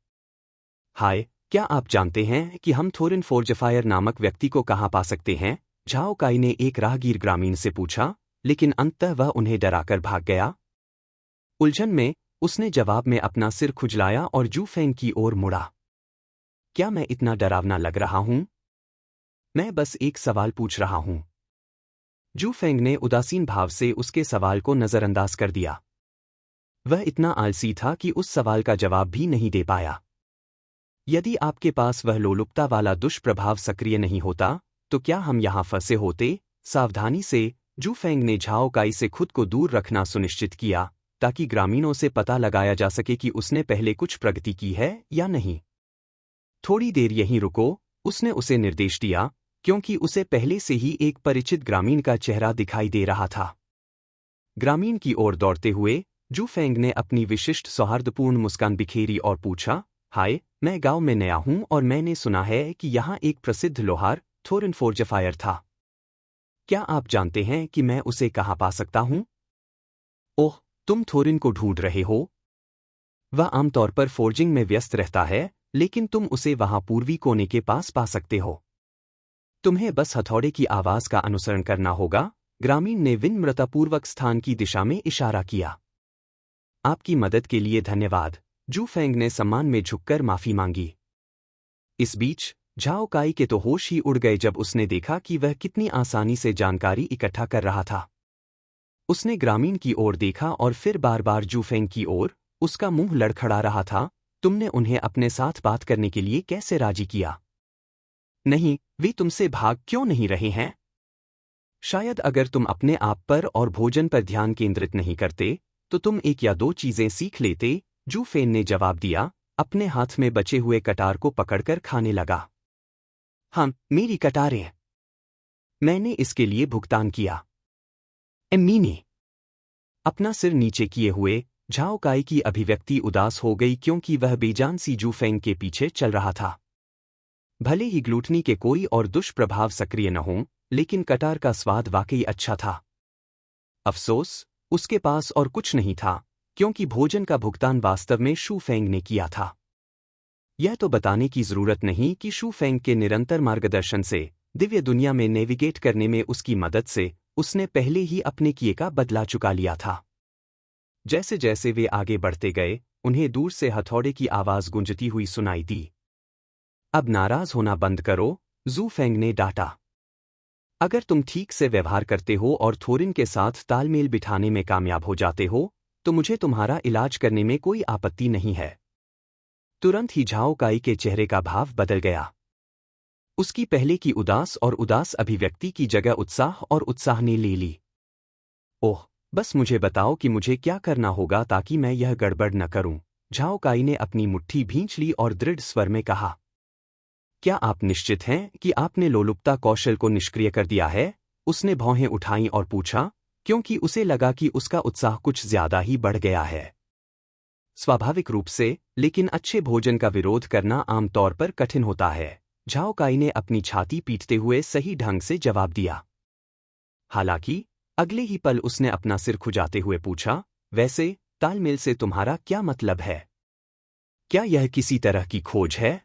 Speaker 1: हाय, क्या आप जानते हैं कि हम थोरिन फोर्जफायर नामक व्यक्ति को कहाँ पा सकते हैं? झाओ काई ने एक राहगीर ग्रामीण से पूछा, लेकिन अंततः वह उन्हें डराकर भाग गया। उलझन में उसने जवाब में अपना सिर खुजलाया और जू फेंग की ओर मुड़ा। क्या मैं इतना डरावना लग रहा हूं? मैं बस एक सवाल पूछ रहा हूं। जू फेंग ने उदासीन भाव से उसके सवाल को नजरअंदाज कर दिया। वह इतना आलसी था कि उस सवाल का जवाब भी नहीं दे पाया। यदि आपके पास वह लोलुपता वाला दुष्प्रभाव सक्रिय नहीं होता, तो क्या हम यहां फंसे होते? सावधानी से जू फेंग ने झाओ काई से खुद को दूर रखना सुनिश्चित किया, ताकि ग्रामीणों से पता लगाया जा सके कि उसने पहले कुछ प्रगति की है या नहीं। थोड़ी देर यहीं रुको, उसने उसे निर्देश दिया, क्योंकि उसे पहले से ही एक परिचित ग्रामीण का चेहरा दिखाई दे रहा था। ग्रामीण की ओर दौड़ते हुए जू फेंग ने अपनी विशिष्ट सौहार्दपूर्ण मुस्कान बिखेरी और पूछा, हाय, मैं गांव में नया हूं और मैंने सुना है कि यहाँ एक प्रसिद्ध लोहार थोरिन फोर्जफायर था। क्या आप जानते हैं कि मैं उसे कहाँ पा सकता हूँ? ओह, तुम थोरिन को ढूंढ रहे हो? वह आमतौर पर फोर्जिंग में व्यस्त रहता है, लेकिन तुम उसे वहां पूर्वी कोने के पास पा सकते हो। तुम्हें बस हथौड़े की आवाज का अनुसरण करना होगा। ग्रामीण ने विनम्रतापूर्वक स्थान की दिशा में इशारा किया। आपकी मदद के लिए धन्यवाद, जू फेंग ने सम्मान में झुककर माफी मांगी। इस बीच झाओ काई के तो होश ही उड़ गए जब उसने देखा कि वह कितनी आसानी से जानकारी इकट्ठा कर रहा था। उसने ग्रामीण की ओर देखा और फिर बार बार जू फेंग की ओर। उसका मुंह लड़खड़ा रहा था। तुमने उन्हें अपने साथ बात करने के लिए कैसे राजी किया? नहीं, वे तुमसे भाग क्यों नहीं रहे हैं? शायद अगर तुम अपने आप पर और भोजन पर ध्यान केंद्रित नहीं करते, तो तुम एक या दो चीजें सीख लेते, जू फेंग ने जवाब दिया, अपने हाथ में बचे हुए कटार को पकड़कर खाने लगा। हाँ, मेरी कटारें। मैंने इसके लिए भुगतान किया। एम्मी ने अपना सिर नीचे किए हुए। झाओ काई की अभिव्यक्ति उदास हो गई क्योंकि वह बेजान सी जू फेंग के पीछे चल रहा था। भले ही ग्लूटनी के कोई और दुष्प्रभाव सक्रिय न हों, लेकिन कटार का स्वाद वाकई अच्छा था। अफसोस, उसके पास और कुछ नहीं था, क्योंकि भोजन का भुगतान वास्तव में शू फेंग ने किया था। यह तो बताने की जरूरत नहीं कि शू फेंग के निरंतर मार्गदर्शन से, दिव्य दुनिया में नेविगेट करने में उसकी मदद से, उसने पहले ही अपने किए का बदला चुका लिया था। जैसे जैसे वे आगे बढ़ते गए, उन्हें दूर से हथौड़े की आवाज गूंजती हुई सुनाई दी। अब नाराज होना बंद करो, जू फेंग ने डांटा। अगर तुम ठीक से व्यवहार करते हो और थोरिन के साथ तालमेल बिठाने में कामयाब हो जाते हो, तो मुझे तुम्हारा इलाज करने में कोई आपत्ति नहीं है। तुरंत ही झाओ काई के चेहरे का भाव बदल गया। उसकी पहले की उदास अभिव्यक्ति की जगह उत्साह और उत्साह ने ले ली। ओह, बस मुझे बताओ कि मुझे क्या करना होगा ताकि मैं यह गड़बड़ न करूं। झाओ काई ने अपनी मुट्ठी भींच ली और दृढ़ स्वर में कहा। क्या आप निश्चित हैं कि आपने लोलुपता कौशल को निष्क्रिय कर दिया है? उसने भौहें उठाईं और पूछा, क्योंकि उसे लगा कि उसका उत्साह कुछ ज्यादा ही बढ़ गया है। स्वाभाविक रूप से, लेकिन अच्छे भोजन का विरोध करना आमतौर पर कठिन होता है। झाओ काई ने अपनी छाती पीटते हुए सही ढंग से जवाब दिया। हालांकि अगले ही पल उसने अपना सिर खुजाते हुए पूछा, वैसे तालमेल से तुम्हारा क्या मतलब है? क्या यह किसी तरह की खोज है?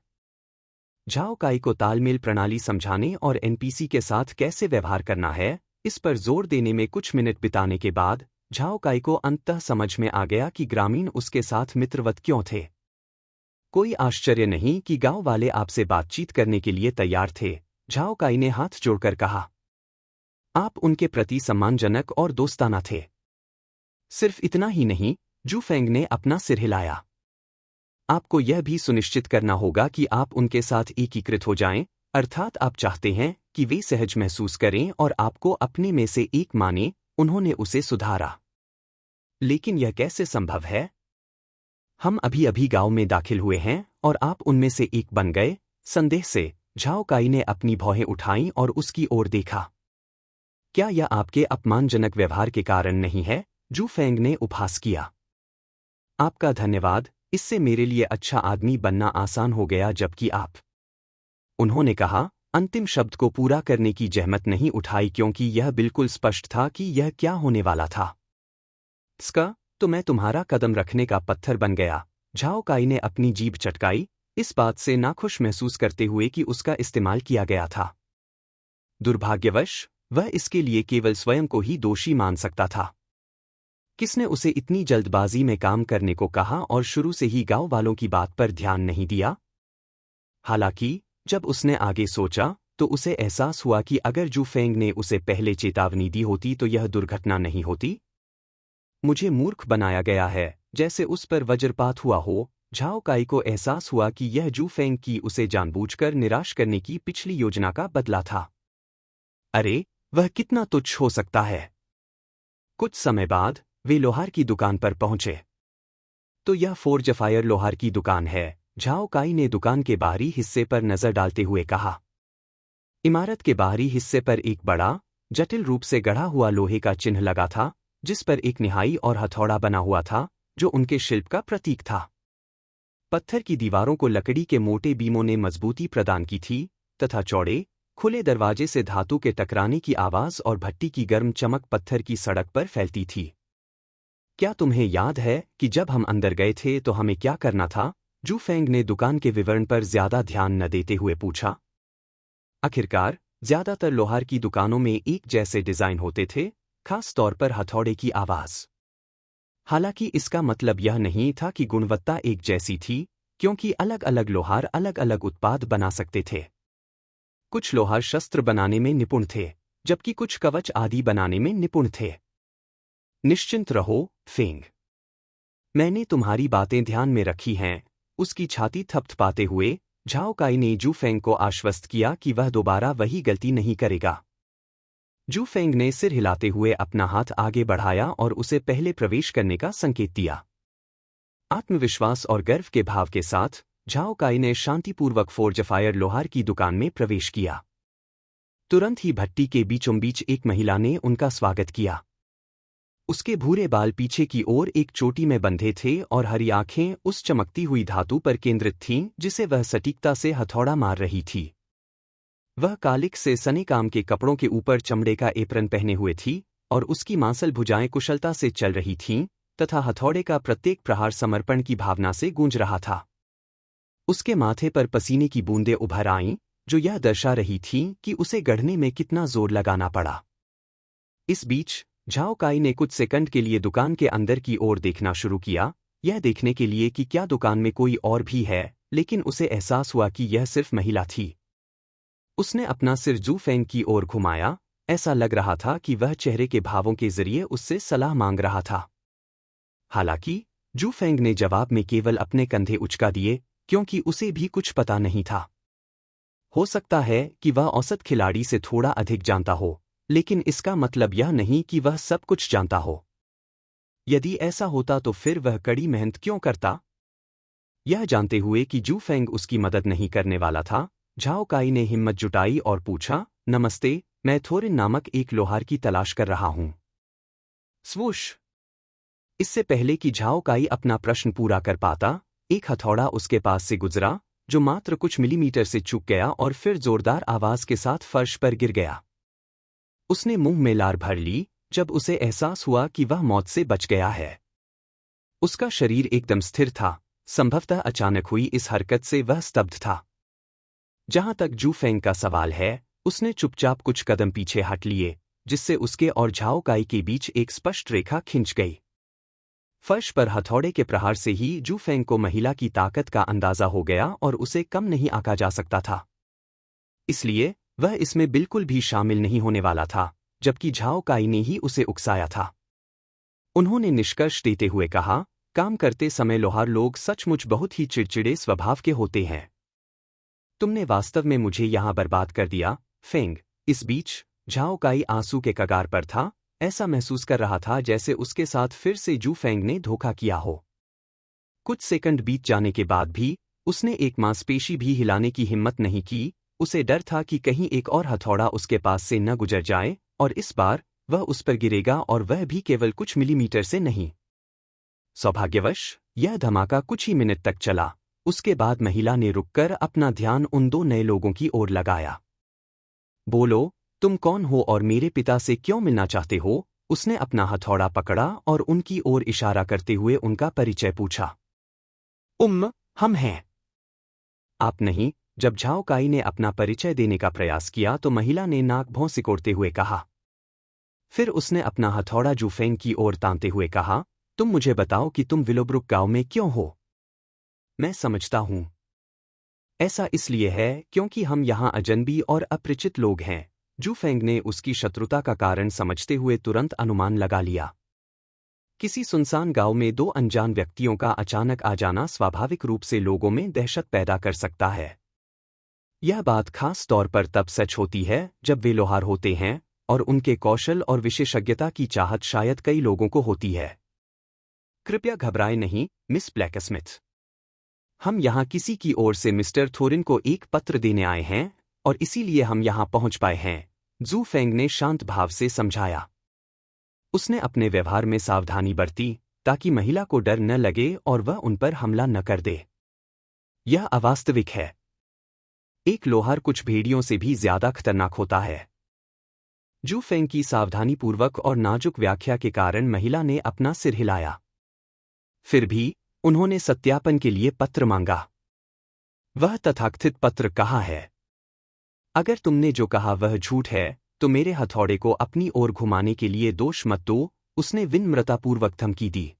Speaker 1: झाओ काई को तालमेल प्रणाली समझाने और एनपीसी के साथ कैसे व्यवहार करना है, इस पर जोर देने में कुछ मिनट बिताने के बाद झाओ काई को अंततः समझ में आ गया कि ग्रामीण उसके साथ मित्रवत क्यों थे। कोई आश्चर्य नहीं कि गांव वाले आपसे बातचीत करने के लिए तैयार थे, झाओ काई ने हाथ जोड़कर कहा। आप उनके प्रति सम्मानजनक और दोस्ताना थे। सिर्फ इतना ही नहीं, जू फेंग ने अपना सिर हिलाया। आपको यह भी सुनिश्चित करना होगा कि आप उनके साथ एकीकृत हो जाएं, अर्थात आप चाहते हैं कि वे सहज महसूस करें और आपको अपने में से एक माने। उन्होंने उसे सुधारा। लेकिन यह कैसे संभव है? हम अभी अभी गांव में दाखिल हुए हैं और आप उनमें से एक बन गए, संदेह से झाओ काई ने अपनी भौहें उठाईं और उसकी ओर देखा। क्या यह आपके अपमानजनक व्यवहार के कारण नहीं है? जू फेंग ने उपहास किया। आपका धन्यवाद, इससे मेरे लिए अच्छा आदमी बनना आसान हो गया जबकि आप। उन्होंने कहा, अंतिम शब्द को पूरा करने की जहमत नहीं उठाई क्योंकि यह बिल्कुल स्पष्ट था कि यह क्या होने वाला था। इसका तो मैं तुम्हारा कदम रखने का पत्थर बन गया। झाओ काई ने अपनी जीभ चटकाई, इस बात से नाखुश महसूस करते हुए कि उसका इस्तेमाल किया गया था। दुर्भाग्यवश वह इसके लिए केवल स्वयं को ही दोषी मान सकता था। किसने उसे इतनी जल्दबाजी में काम करने को कहा और शुरू से ही गांव वालों की बात पर ध्यान नहीं दिया? हालांकि जब उसने आगे सोचा तो उसे एहसास हुआ कि अगर जू फेंग ने उसे पहले चेतावनी दी होती तो यह दुर्घटना नहीं होती। मुझे मूर्ख बनाया गया है, जैसे उस पर वज्रपात हुआ हो। झाओ काई को एहसास हुआ कि यह जू फेंग की उसे जानबूझकर निराश करने की पिछली योजना का बदला था। अरे, वह कितना तुच्छ हो सकता है। कुछ समय बाद वे लोहार की दुकान पर पहुंचे। तो यह फोर्जफायर लोहार की दुकान है, झाओ काई ने दुकान के बाहरी हिस्से पर नजर डालते हुए कहा। इमारत के बाहरी हिस्से पर एक बड़ा, जटिल रूप से गढ़ा हुआ लोहे का चिन्ह लगा था, जिस पर एक निहाई और हथौड़ा बना हुआ था, जो उनके शिल्प का प्रतीक था। पत्थर की दीवारों को लकड़ी के मोटे बीमों ने मजबूती प्रदान की थी, तथा चौड़े, खुले दरवाजे से धातु के टकराने की आवाज और भट्टी की गर्म चमक पत्थर की सड़क पर फैलती थी। क्या तुम्हें याद है कि जब हम अंदर गए थे तो हमें क्या करना था? जू फेंग ने दुकान के विवरण पर ज्यादा ध्यान न देते हुए पूछा। आखिरकार, ज्यादातर लोहार की दुकानों में एक जैसे डिजाइन होते थे, खास तौर पर हथौड़े की आवाज। हालांकि इसका मतलब यह नहीं था कि गुणवत्ता एक जैसी थी, क्योंकि अलग अलग लोहार अलग अलग उत्पाद बना सकते थे। कुछ लोहार शस्त्र बनाने में निपुण थे, जबकि कुछ कवच आदि बनाने में निपुण थे। निश्चिंत रहो, फेंग। मैंने तुम्हारी बातें ध्यान में रखी हैं। उसकी छाती थपथपाते हुए झाओ काई ने जू फेंग को आश्वस्त किया कि वह दोबारा वही गलती नहीं करेगा। जू फेंग ने सिर हिलाते हुए अपना हाथ आगे बढ़ाया और उसे पहले प्रवेश करने का संकेत दिया। आत्मविश्वास और गर्व के भाव के साथ झाओ काई ने शांतिपूर्वक फोर्जफायर लोहार की दुकान में प्रवेश किया। तुरंत ही भट्टी के बीचों बीच एक महिला ने उनका स्वागत किया। उसके भूरे बाल पीछे की ओर एक चोटी में बंधे थे और हरी आंखें उस चमकती हुई धातु पर केंद्रित थीं जिसे वह सटीकता से हथौड़ा मार रही थी। वह कालिक से सने काम के कपड़ों के ऊपर चमड़े का एप्रन पहने हुए थी और उसकी मांसल भुजाएं कुशलता से चल रही थीं, तथा हथौड़े का प्रत्येक प्रहार समर्पण की भावना से गूंज रहा था। उसके माथे पर पसीने की बूंदें उभर आईं, जो यह दर्शा रही थीं कि उसे गढ़ने में कितना जोर लगाना पड़ा। इस बीच झाओ काई ने कुछ सेकंड के लिए दुकान के अंदर की ओर देखना शुरू किया, यह देखने के लिए कि क्या दुकान में कोई और भी है, लेकिन उसे एहसास हुआ कि यह सिर्फ महिला थी। उसने अपना सिर जू फेंग की ओर घुमाया, ऐसा लग रहा था कि वह चेहरे के भावों के जरिए उससे सलाह मांग रहा था। हालांकि जू फेंग ने जवाब में केवल अपने कंधे उचका दिए, क्योंकि उसे भी कुछ पता नहीं था। हो सकता है कि वह औसत खिलाड़ी से थोड़ा अधिक जानता हो, लेकिन इसका मतलब यह नहीं कि वह सब कुछ जानता हो। यदि ऐसा होता तो फिर वह कड़ी मेहनत क्यों करता? यह जानते हुए कि जू फेंग उसकी मदद नहीं करने वाला था, झाओ काई ने हिम्मत जुटाई और पूछा, नमस्ते, मैं थोरिन नामक एक लोहार की तलाश कर रहा हूं। स्वूश! इससे पहले कि झाओ काई अपना प्रश्न पूरा कर पाता, एक हथौड़ा उसके पास से गुजरा, जो मात्र कुछ मिलीमीटर से चूक गया और फिर जोरदार आवाज के साथ फर्श पर गिर गया। उसने मुंह में लार भर ली, जब उसे एहसास हुआ कि वह मौत से बच गया है। उसका शरीर एकदम स्थिर था, संभवतः अचानक हुई इस हरकत से वह स्तब्ध था। जहां तक जू फेंग का सवाल है, उसने चुपचाप कुछ कदम पीछे हट लिए, जिससे उसके और झाओ काई के बीच एक स्पष्ट रेखा खिंच गई। फर्श पर हथौड़े के प्रहार से ही जू फेंग को महिला की ताकत का अंदाजा हो गया और उसे कम नहीं आंका जा सकता था। इसलिए वह इसमें बिल्कुल भी शामिल नहीं होने वाला था, जबकि झाओ काई ने ही उसे उकसाया था। उन्होंने निष्कर्ष देते हुए कहा, काम करते समय लोहार लोग सचमुच बहुत ही चिड़चिड़े स्वभाव के होते हैं। तुमने वास्तव में मुझे यहां बर्बाद कर दिया, फेंग। इस बीच झाओ काई आंसू के कगार पर था, ऐसा महसूस कर रहा था जैसे उसके साथ फिर से जू फेंग ने धोखा किया हो। कुछ सेकंड बीत जाने के बाद भी उसने एक मांसपेशी भी हिलाने की हिम्मत नहीं की। उसे डर था कि कहीं एक और हथौड़ा उसके पास से न गुजर जाए, और इस बार वह उस पर गिरेगा, और वह भी केवल कुछ मिलीमीटर से नहीं। सौभाग्यवश यह धमाका कुछ ही मिनट तक चला। उसके बाद महिला ने रुककर अपना ध्यान उन दो नए लोगों की ओर लगाया। बोलो, तुम कौन हो और मेरे पिता से क्यों मिलना चाहते हो? उसने अपना हथौड़ा पकड़ा और उनकी ओर इशारा करते हुए उनका परिचय पूछा। हम हैं। आप नहीं। जब झाओ काई ने अपना परिचय देने का प्रयास किया तो महिला ने नाक भौं सिकोड़ते हुए कहा। फिर उसने अपना हथौड़ा जू फेंग की ओर तानते हुए कहा, तुम मुझे बताओ कि तुम विलोब्रुक गांव में क्यों हो? मैं समझता हूं। ऐसा इसलिए है क्योंकि हम यहां अजनबी और अपरिचित लोग हैं। जू फेंग ने उसकी शत्रुता का कारण समझते हुए तुरंत अनुमान लगा लिया। किसी सुनसान गांव में दो अनजान व्यक्तियों का अचानक आ जाना स्वाभाविक रूप से लोगों में दहशत पैदा कर सकता है। यह बात खास तौर पर तब सच होती है जब वे लोहार होते हैं, और उनके कौशल और विशेषज्ञता की चाहत शायद कई लोगों को होती है। कृपया घबराएं नहीं, मिस ब्लैकस्मिथ। हम यहाँ किसी की ओर से मिस्टर थोरिन को एक पत्र देने आए हैं, और इसीलिए हम यहाँ पहुँच पाए हैं, जू फेंग ने शांत भाव से समझाया। उसने अपने व्यवहार में सावधानी बरती ताकि महिला को डर न लगे और वह उन पर हमला न कर दे। यह अवास्तविक है। एक लोहार कुछ भेड़ियों से भी ज्यादा खतरनाक होता है। जू फेंग की सावधानीपूर्वक और नाजुक व्याख्या के कारण महिला ने अपना सिर हिलाया। फिर भी उन्होंने सत्यापन के लिए पत्र मांगा। वह तथाकथित पत्र कहाँ है? अगर तुमने जो कहा वह झूठ है तो मेरे हथौड़े को अपनी ओर घुमाने के लिए दोष मत दो, उसने विनम्रतापूर्वक धमकी दी।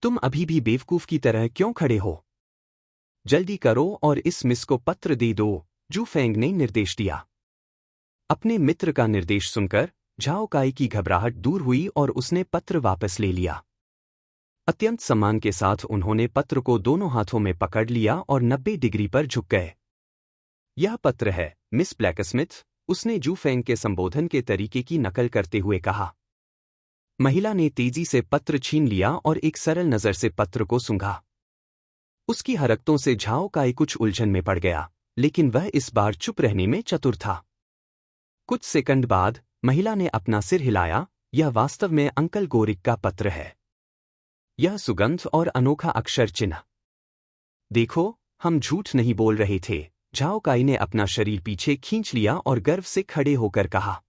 Speaker 1: तुम अभी भी बेवकूफ की तरह क्यों खड़े हो? जल्दी करो और इस मिस को पत्र दे दो, जू फेंग ने निर्देश दिया। अपने मित्र का निर्देश सुनकर झाओ काई की घबराहट दूर हुई और उसने पत्र वापस ले लिया। अत्यंत सम्मान के साथ उन्होंने पत्र को दोनों हाथों में पकड़ लिया और 90 डिग्री पर झुक गए। यह पत्र है, मिस ब्लैकस्मिथ, उसने जू फेंग के संबोधन के तरीके की नकल करते हुए कहा। महिला ने तेजी से पत्र छीन लिया और एक सरल नजर से पत्र को सूंघा। उसकी हरकतों से झाओ काई कुछ उलझन में पड़ गया, लेकिन वह इस बार चुप रहने में चतुर था। कुछ सेकंड बाद महिला ने अपना सिर हिलाया। यह वास्तव में अंकल गोरिक का पत्र है। यह सुगंध और अनोखा अक्षर चिन्ह। देखो, हम झूठ नहीं बोल रहे थे। झाओ काई ने अपना शरीर पीछे खींच लिया और गर्व से खड़े होकर कहा।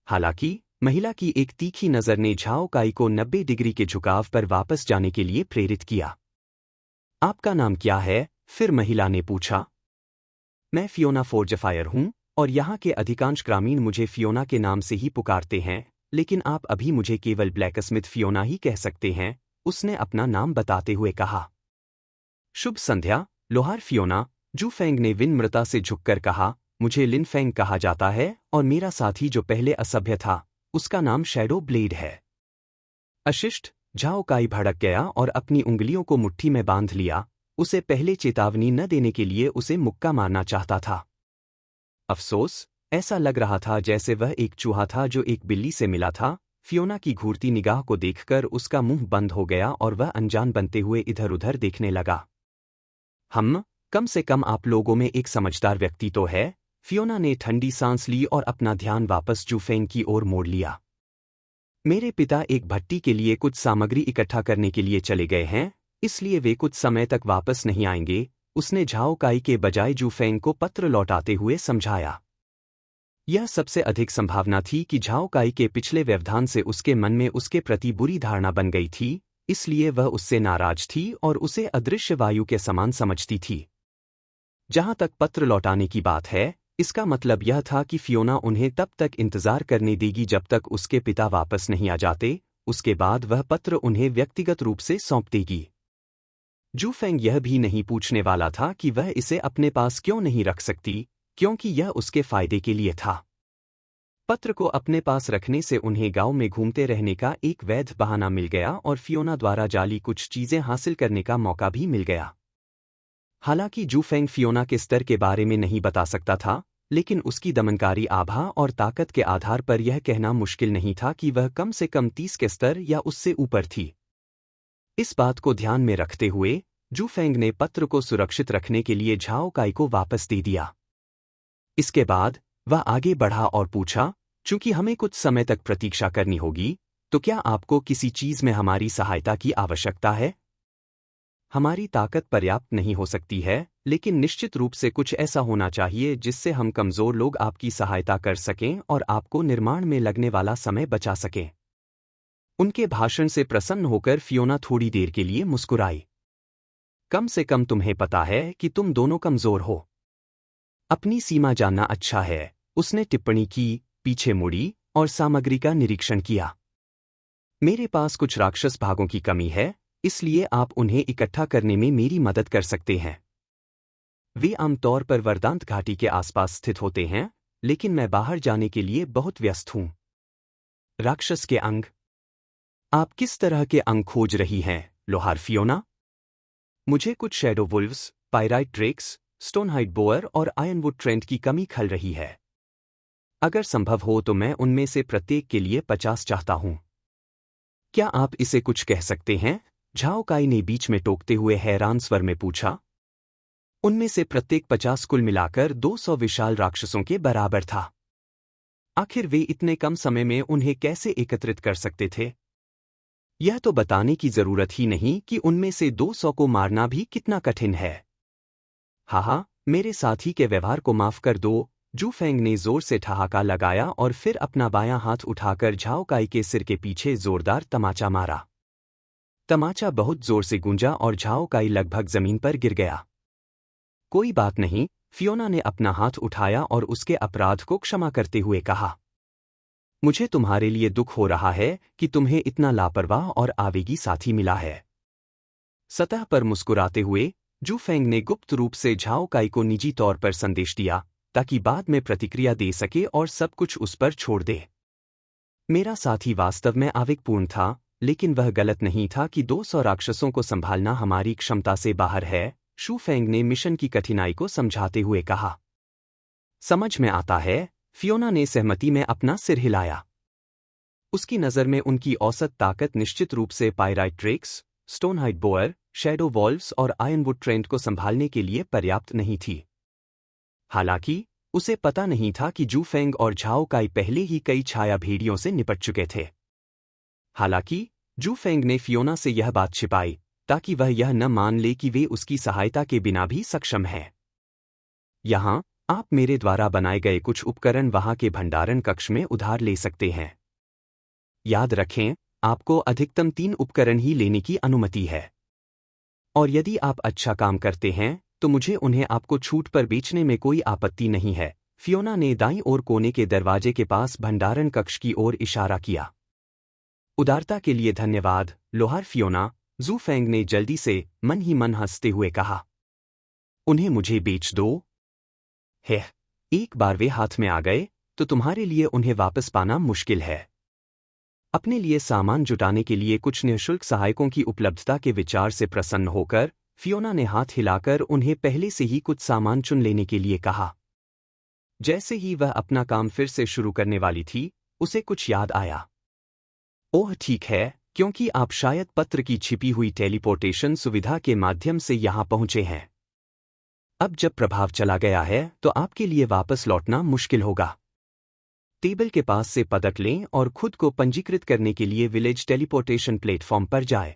Speaker 1: हालांकि महिला की एक तीखी नजर ने झाओ काई को 90 डिग्री के झुकाव पर वापस जाने के लिए प्रेरित किया। आपका नाम क्या है? फिर महिला ने पूछा। मैं फियोना फोर्जफायर हूं, और यहाँ के अधिकांश ग्रामीण मुझे फियोना के नाम से ही पुकारते हैं, लेकिन आप अभी मुझे केवल ब्लैकस्मिथ फियोना ही कह सकते हैं, उसने अपना नाम बताते हुए कहा। शुभ संध्या, लोहार फियोना, जू फेंग ने विनम्रता से झुककर कहा। मुझे लिन फेंग कहा जाता है, और मेरा साथी जो पहले असभ्य था, उसका नाम शैडो ब्लेड है। अशिष्ट, झाओ काई भड़क गया और अपनी उंगलियों को मुट्ठी में बांध लिया। उसे पहले चेतावनी न देने के लिए उसे मुक्का मारना चाहता था। अफसोस, ऐसा लग रहा था जैसे वह एक चूहा था जो एक बिल्ली से मिला था। फियोना की घूरती निगाह को देखकर उसका मुंह बंद हो गया और वह अनजान बनते हुए इधर उधर देखने लगा। कम से कम आप लोगों में एक समझदार व्यक्ति तो है। फियोना ने ठंडी सांस ली और अपना ध्यान वापस जू फेंग की ओर मोड़ लिया। मेरे पिता एक भट्टी के लिए कुछ सामग्री इकट्ठा करने के लिए चले गए हैं, इसलिए वे कुछ समय तक वापस नहीं आएंगे, उसने झाओ काई के बजाय जू फेंग को पत्र लौटाते हुए समझाया। यह सबसे अधिक संभावना थी कि झाओ काई के पिछले व्यवधान से उसके मन में उसके प्रति बुरी धारणा बन गई थी, इसलिए वह उससे नाराज थी और उसे अदृश्य वायु के समान समझती थी। जहां तक पत्र लौटाने की बात है, इसका मतलब यह था कि फियोना उन्हें तब तक इंतजार करने देगी जब तक उसके पिता वापस नहीं आ जाते, उसके बाद वह पत्र उन्हें व्यक्तिगत रूप से सौंप देगी। जू फेंग यह भी नहीं पूछने वाला था कि वह इसे अपने पास क्यों नहीं रख सकती, क्योंकि यह उसके फायदे के लिए था। पत्र को अपने पास रखने से उन्हें गांव में घूमते रहने का एक वैध बहाना मिल गया और फियोना द्वारा जाली कुछ चीजें हासिल करने का मौका भी मिल गया। हालांकि जू फेंग फियोना के स्तर के बारे में नहीं बता सकता था, लेकिन उसकी दमनकारी आभा और ताकत के आधार पर यह कहना मुश्किल नहीं था कि वह कम से कम 30 के स्तर या उससे ऊपर थी। इस बात को ध्यान में रखते हुए जू फेंग ने पत्र को सुरक्षित रखने के लिए झाओ काई को वापस दे दिया। इसके बाद वह आगे बढ़ा और पूछा, चूंकि हमें कुछ समय तक प्रतीक्षा करनी होगी, तो क्या आपको किसी चीज में हमारी सहायता की आवश्यकता है? हमारी ताकत पर्याप्त नहीं हो सकती है, लेकिन निश्चित रूप से कुछ ऐसा होना चाहिए जिससे हम कमजोर लोग आपकी सहायता कर सकें और आपको निर्माण में लगने वाला समय बचा सकें। उनके भाषण से प्रसन्न होकर फियोना थोड़ी देर के लिए मुस्कुराई। कम से कम तुम्हें पता है कि तुम दोनों कमजोर हो। अपनी सीमा जानना अच्छा है, उसने टिप्पणी की, पीछे मुड़ी और सामग्री का निरीक्षण किया। मेरे पास कुछ राक्षस भागों की कमी है, इसलिए आप उन्हें इकट्ठा करने में मेरी मदद कर सकते हैं। वे आमतौर पर वरदांत घाटी के आसपास स्थित होते हैं, लेकिन मैं बाहर जाने के लिए बहुत व्यस्त हूं। राक्षस के अंग? आप किस तरह के अंग खोज रही हैं, लोहार फियोना? मुझे कुछ shadow wolves, pyrite drakes, stonehide boar और आयरनवुड ट्रेंट की कमी खल रही है। अगर संभव हो तो मैं उनमें से प्रत्येक के लिए 50 चाहता हूं। क्या आप इसे कुछ कह सकते हैं? झाओ काई ने बीच में टोकते हुए हैरान स्वर में पूछा। उनमें से प्रत्येक 50 कुल मिलाकर 200 विशाल राक्षसों के बराबर था। आखिर वे इतने कम समय में उन्हें कैसे एकत्रित कर सकते थे? यह तो बताने की जरूरत ही नहीं कि उनमें से 200 को मारना भी कितना कठिन है। हाहा, मेरे साथी के व्यवहार को माफ कर दो। जू फेंग ने जोर से ठहाका लगाया और फिर अपना बायां हाथ उठाकर झाओ काई के सिर के पीछे जोरदार तमाचा मारा। तमाचा बहुत जोर से गूंजा और झाओ काई लगभग जमीन पर गिर गया। कोई बात नहीं, फियोना ने अपना हाथ उठाया और उसके अपराध को क्षमा करते हुए कहा। मुझे तुम्हारे लिए दुख हो रहा है कि तुम्हें इतना लापरवाह और आवेगी साथी मिला है। सतह पर मुस्कुराते हुए जू फेंग ने गुप्त रूप से झाओ काई को निजी तौर पर संदेश दिया, ताकि बाद में प्रतिक्रिया दे सके और सब कुछ उस पर छोड़ दे। मेरा साथी वास्तव में आवेगपूर्ण था, लेकिन वह गलत नहीं था कि 200 राक्षसों को संभालना हमारी क्षमता से बाहर है, शू फेंग ने मिशन की कठिनाई को समझाते हुए कहा। समझ में आता है, फियोना ने सहमति में अपना सिर हिलाया। उसकी नज़र में उनकी औसत ताकत निश्चित रूप से pyrite drakes, stonehide boar, shadow wolves और आयरनवुड ट्रेंट को संभालने के लिए पर्याप्त नहीं थी। हालांकि उसे पता नहीं था कि जू फेंग और झाओ काई पहले ही कई छाया भेड़ियों से निपट चुके थे। हालांकि जू फेंग ने फियोना से यह बात छिपाई, ताकि वह यह न मान ले कि वे उसकी सहायता के बिना भी सक्षम हैं। यहाँ आप मेरे द्वारा बनाए गए कुछ उपकरण वहां के भंडारण कक्ष में उधार ले सकते हैं। याद रखें, आपको अधिकतम 3 उपकरण ही लेने की अनुमति है। और यदि आप अच्छा काम करते हैं तो मुझे उन्हें आपको छूट पर बेचने में कोई आपत्ति नहीं है। फियोना ने दाईं ओर कोने के दरवाजे के पास भंडारण कक्ष की ओर इशारा किया। उदारता के लिए धन्यवाद, लोहार फियोना, जू फेंग ने जल्दी से मन ही मन हंसते हुए कहा। उन्हें मुझे बेच दो। है, एक बार वे हाथ में आ गए तो तुम्हारे लिए उन्हें वापस पाना मुश्किल है। अपने लिए सामान जुटाने के लिए कुछ निःशुल्क सहायकों की उपलब्धता के विचार से प्रसन्न होकर फियोना ने हाथ हिलाकर उन्हें पहले से ही कुछ सामान चुन लेने के लिए कहा। जैसे ही वह अपना काम फिर से शुरू करने वाली थी, उसे कुछ याद आया। ओह ठीक है, क्योंकि आप शायद पत्र की छिपी हुई टेलीपोर्टेशन सुविधा के माध्यम से यहां पहुंचे हैं। अब जब प्रभाव चला गया है तो आपके लिए वापस लौटना मुश्किल होगा। टेबल के पास से पदक लें और खुद को पंजीकृत करने के लिए विलेज टेलीपोर्टेशन प्लेटफॉर्म पर जाएं।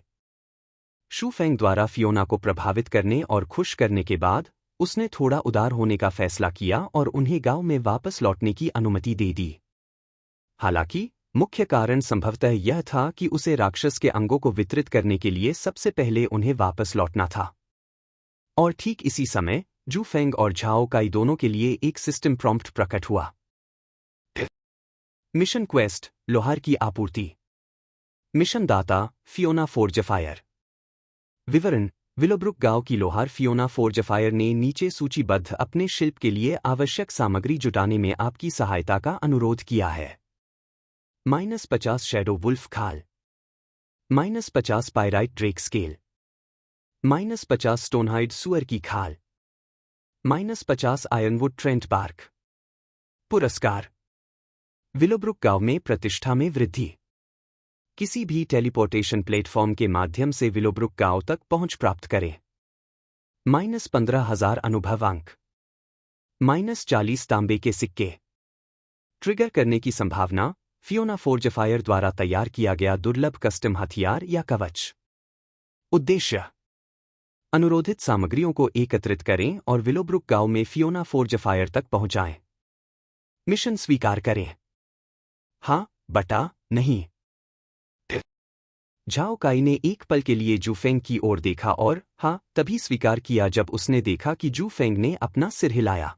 Speaker 1: शू फेंग द्वारा फियोना को प्रभावित करने और खुश करने के बाद उसने थोड़ा उदार होने का फैसला किया और उन्हें गांव में वापस लौटने की अनुमति दे दी। हालांकि मुख्य कारण संभवतः यह था कि उसे राक्षस के अंगों को वितरित करने के लिए सबसे पहले उन्हें वापस लौटना था। और ठीक इसी समय जू फेंग और झाओ काई दोनों के लिए एक सिस्टम प्रॉम्प्ट प्रकट हुआ। मिशन क्वेस्ट, लोहार की आपूर्ति। मिशन दाता, फियोना फोर्जफायर। विवरण: विलोब्रुक गांव की लोहार फियोना फोर्जफायर ने नीचे सूचीबद्ध अपने शिल्प के लिए आवश्यक सामग्री जुटाने में आपकी सहायता का अनुरोध किया है। -50 शैडो वुल्फ खाल, -50 पायराइट ड्रेक स्केल, -50 स्टोनहाइड सुअर की खाल, -50 आयरनवुड ट्रेंट बार्क। पुरस्कार: विलोब्रुक गांव में प्रतिष्ठा में वृद्धि। किसी भी टेलीपोर्टेशन प्लेटफॉर्म के माध्यम से विलोब्रुक गांव तक पहुंच प्राप्त करें। -15,000 अनुभव अंक, -40 तांबे के सिक्के। ट्रिगर करने की संभावना: फियोना फोर्जफायर द्वारा तैयार किया गया दुर्लभ कस्टम हथियार या कवच। उद्देश्य: अनुरोधित सामग्रियों को एकत्रित करें और विलोब्रुक गांव में फियोना फोर्जफायर तक पहुंचाएं। मिशन स्वीकार करें। हाँ, बटा, नहीं। झाओ काई ने एक पल के लिए जू फेंग की ओर देखा और हाँ तभी स्वीकार किया जब उसने देखा कि जू फेंग ने अपना सिर हिलाया।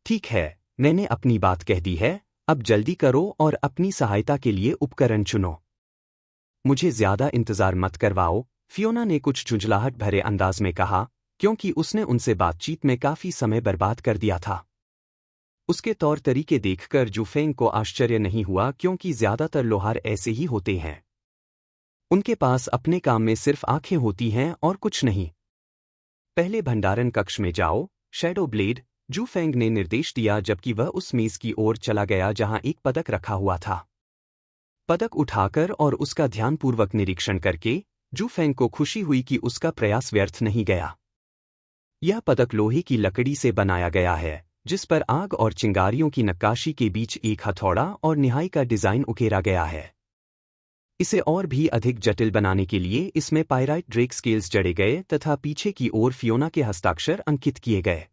Speaker 1: ठीक है, मैंने अपनी बात कह दी है, अब जल्दी करो और अपनी सहायता के लिए उपकरण चुनो। मुझे ज्यादा इंतजार मत करवाओ, फियोना ने कुछ झुंझलाहट भरे अंदाज में कहा, क्योंकि उसने उनसे बातचीत में काफी समय बर्बाद कर दिया था। उसके तौर तरीके देखकर जू फेंग को आश्चर्य नहीं हुआ, क्योंकि ज्यादातर लोहार ऐसे ही होते हैं। उनके पास अपने काम में सिर्फ आंखें होती हैं और कुछ नहीं। पहले भंडारण कक्ष में जाओ, शैडो ब्लेड, जू फेंग ने निर्देश दिया जबकि वह उस मेज की ओर चला गया जहां एक पदक रखा हुआ था। पदक उठाकर और उसका ध्यानपूर्वक निरीक्षण करके जू फेंग को खुशी हुई कि उसका प्रयास व्यर्थ नहीं गया। यह पदक लोहे की लकड़ी से बनाया गया है, जिस पर आग और चिंगारियों की नक्काशी के बीच एक हथौड़ा और निहाई का डिजाइन उकेरा गया है। इसे और भी अधिक जटिल बनाने के लिए इसमें पायराइट ड्रेक स्केल्स जड़े गए तथा पीछे की ओर फियोना के हस्ताक्षर अंकित किए गए।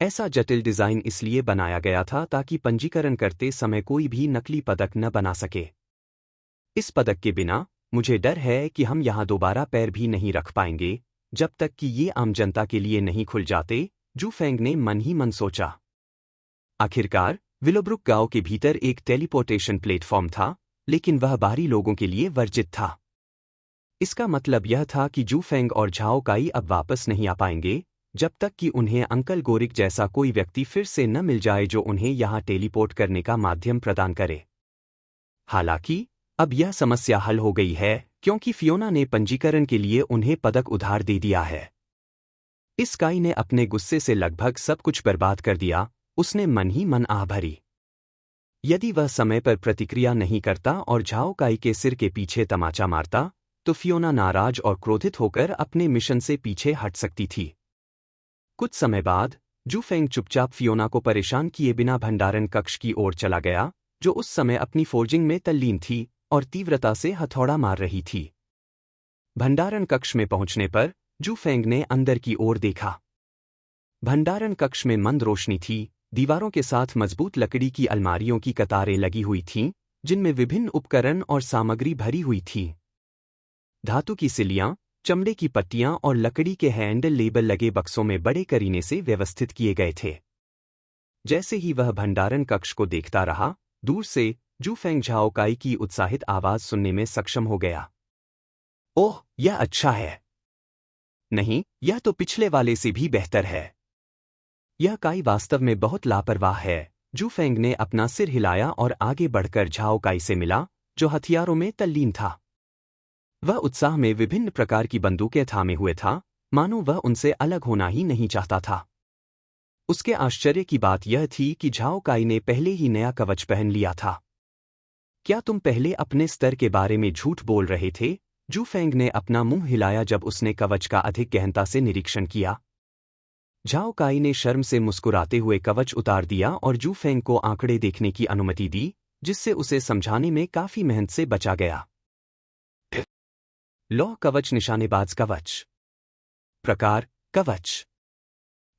Speaker 1: ऐसा जटिल डिजाइन इसलिए बनाया गया था ताकि पंजीकरण करते समय कोई भी नकली पदक न बना सके। इस पदक के बिना मुझे डर है कि हम यहां दोबारा पैर भी नहीं रख पाएंगे जब तक कि ये आम जनता के लिए नहीं खुल जाते, जू फेंग ने मन ही मन सोचा। आखिरकार विलोब्रुक गांव के भीतर एक टेलीपोर्टेशन प्लेटफॉर्म था, लेकिन वह बाहरी लोगों के लिए वर्जित था। इसका मतलब यह था कि जू फेंग और झाओ काई अब वापस नहीं आ पाएंगे जब तक कि उन्हें अंकल गोरिक जैसा कोई व्यक्ति फिर से न मिल जाए जो उन्हें यहां टेलीपोर्ट करने का माध्यम प्रदान करे। हालांकि अब यह समस्या हल हो गई है, क्योंकि फियोना ने पंजीकरण के लिए उन्हें पदक उधार दे दिया है। इस काई ने अपने गुस्से से लगभग सब कुछ बर्बाद कर दिया, उसने मन ही मन आह भरी। यदि वह समय पर प्रतिक्रिया नहीं करता और झाओ काई के सिर के पीछे तमाचा मारता, तो फियोना नाराज और क्रोधित होकर अपने मिशन से पीछे हट सकती थी। कुछ समय बाद जू फेंग चुपचाप फियोना को परेशान किए बिना भंडारण कक्ष की ओर चला गया, जो उस समय अपनी फोर्जिंग में तल्लीन थी और तीव्रता से हथौड़ा मार रही थी। भंडारण कक्ष में पहुंचने पर जू फेंग ने अंदर की ओर देखा। भंडारण कक्ष में मंद रोशनी थी, दीवारों के साथ मजबूत लकड़ी की अलमारियों की कतारें लगी हुई थीं, जिनमें विभिन्न उपकरण और सामग्री भरी हुई थी। धातु की सिलियां, चमड़े की पट्टियां और लकड़ी के हैंडल लेबल लगे बक्सों में बड़े करीने से व्यवस्थित किए गए थे। जैसे ही वह भंडारण कक्ष को देखता रहा, दूर से जू फेंग झाओ काई की उत्साहित आवाज सुनने में सक्षम हो गया। ओह, यह अच्छा है। नहीं, यह तो पिछले वाले से भी बेहतर है। यह काई वास्तव में बहुत लापरवाह है। जू फेंग ने अपना सिर हिलाया और आगे बढ़कर झाओ काई से मिला, जो हथियारों में तल्लीन था। वह उत्साह में विभिन्न प्रकार की बंदूकें थामे हुए था, मानो वह उनसे अलग होना ही नहीं चाहता था। उसके आश्चर्य की बात यह थी कि झाओ काई ने पहले ही नया कवच पहन लिया था। क्या तुम पहले अपने स्तर के बारे में झूठ बोल रहे थे? जू फेंग ने अपना मुंह हिलाया जब उसने कवच का अधिक गहनता से निरीक्षण किया। झाओ काई ने शर्म से मुस्कुराते हुए कवच उतार दिया और जू फेंग को आंकड़े देखने की अनुमति दी, जिससे उसे समझाने में काफी मेहनत से बचा गया। लौह कवच, निशानेबाज कवच। प्रकार: कवच।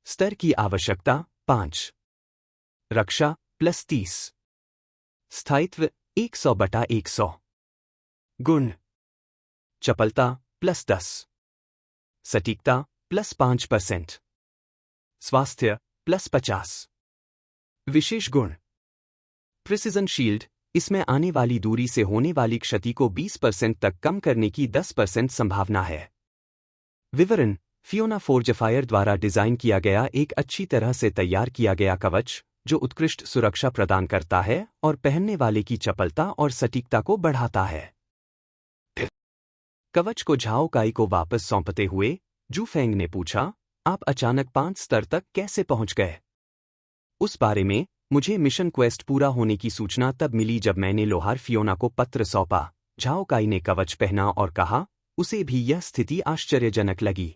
Speaker 1: स्तर की आवश्यकता 5। रक्षा +30। स्थायित्व 100/100। गुण चपलता +10। सटीकता +5%। स्वास्थ्य +50। विशेष गुण प्रिसिजन शील्ड, इसमें आने वाली दूरी से होने वाली क्षति को 20% तक कम करने की 10% संभावना है। विवरण फियोना फोर्जफायर द्वारा डिजाइन किया गया एक अच्छी तरह से तैयार किया गया कवच जो उत्कृष्ट सुरक्षा प्रदान करता है और पहनने वाले की चपलता और सटीकता को बढ़ाता है। कवच को झाओ काई को वापस सौंपते हुए जू फेंग ने पूछा, आप अचानक 5 स्तर तक कैसे पहुंच गए? उस बारे में मुझे मिशन क्वेस्ट पूरा होने की सूचना तब मिली जब मैंने लोहार फियोना को पत्र सौंपा। झाओ काई ने कवच पहना और कहा, उसे भी यह स्थिति आश्चर्यजनक लगी।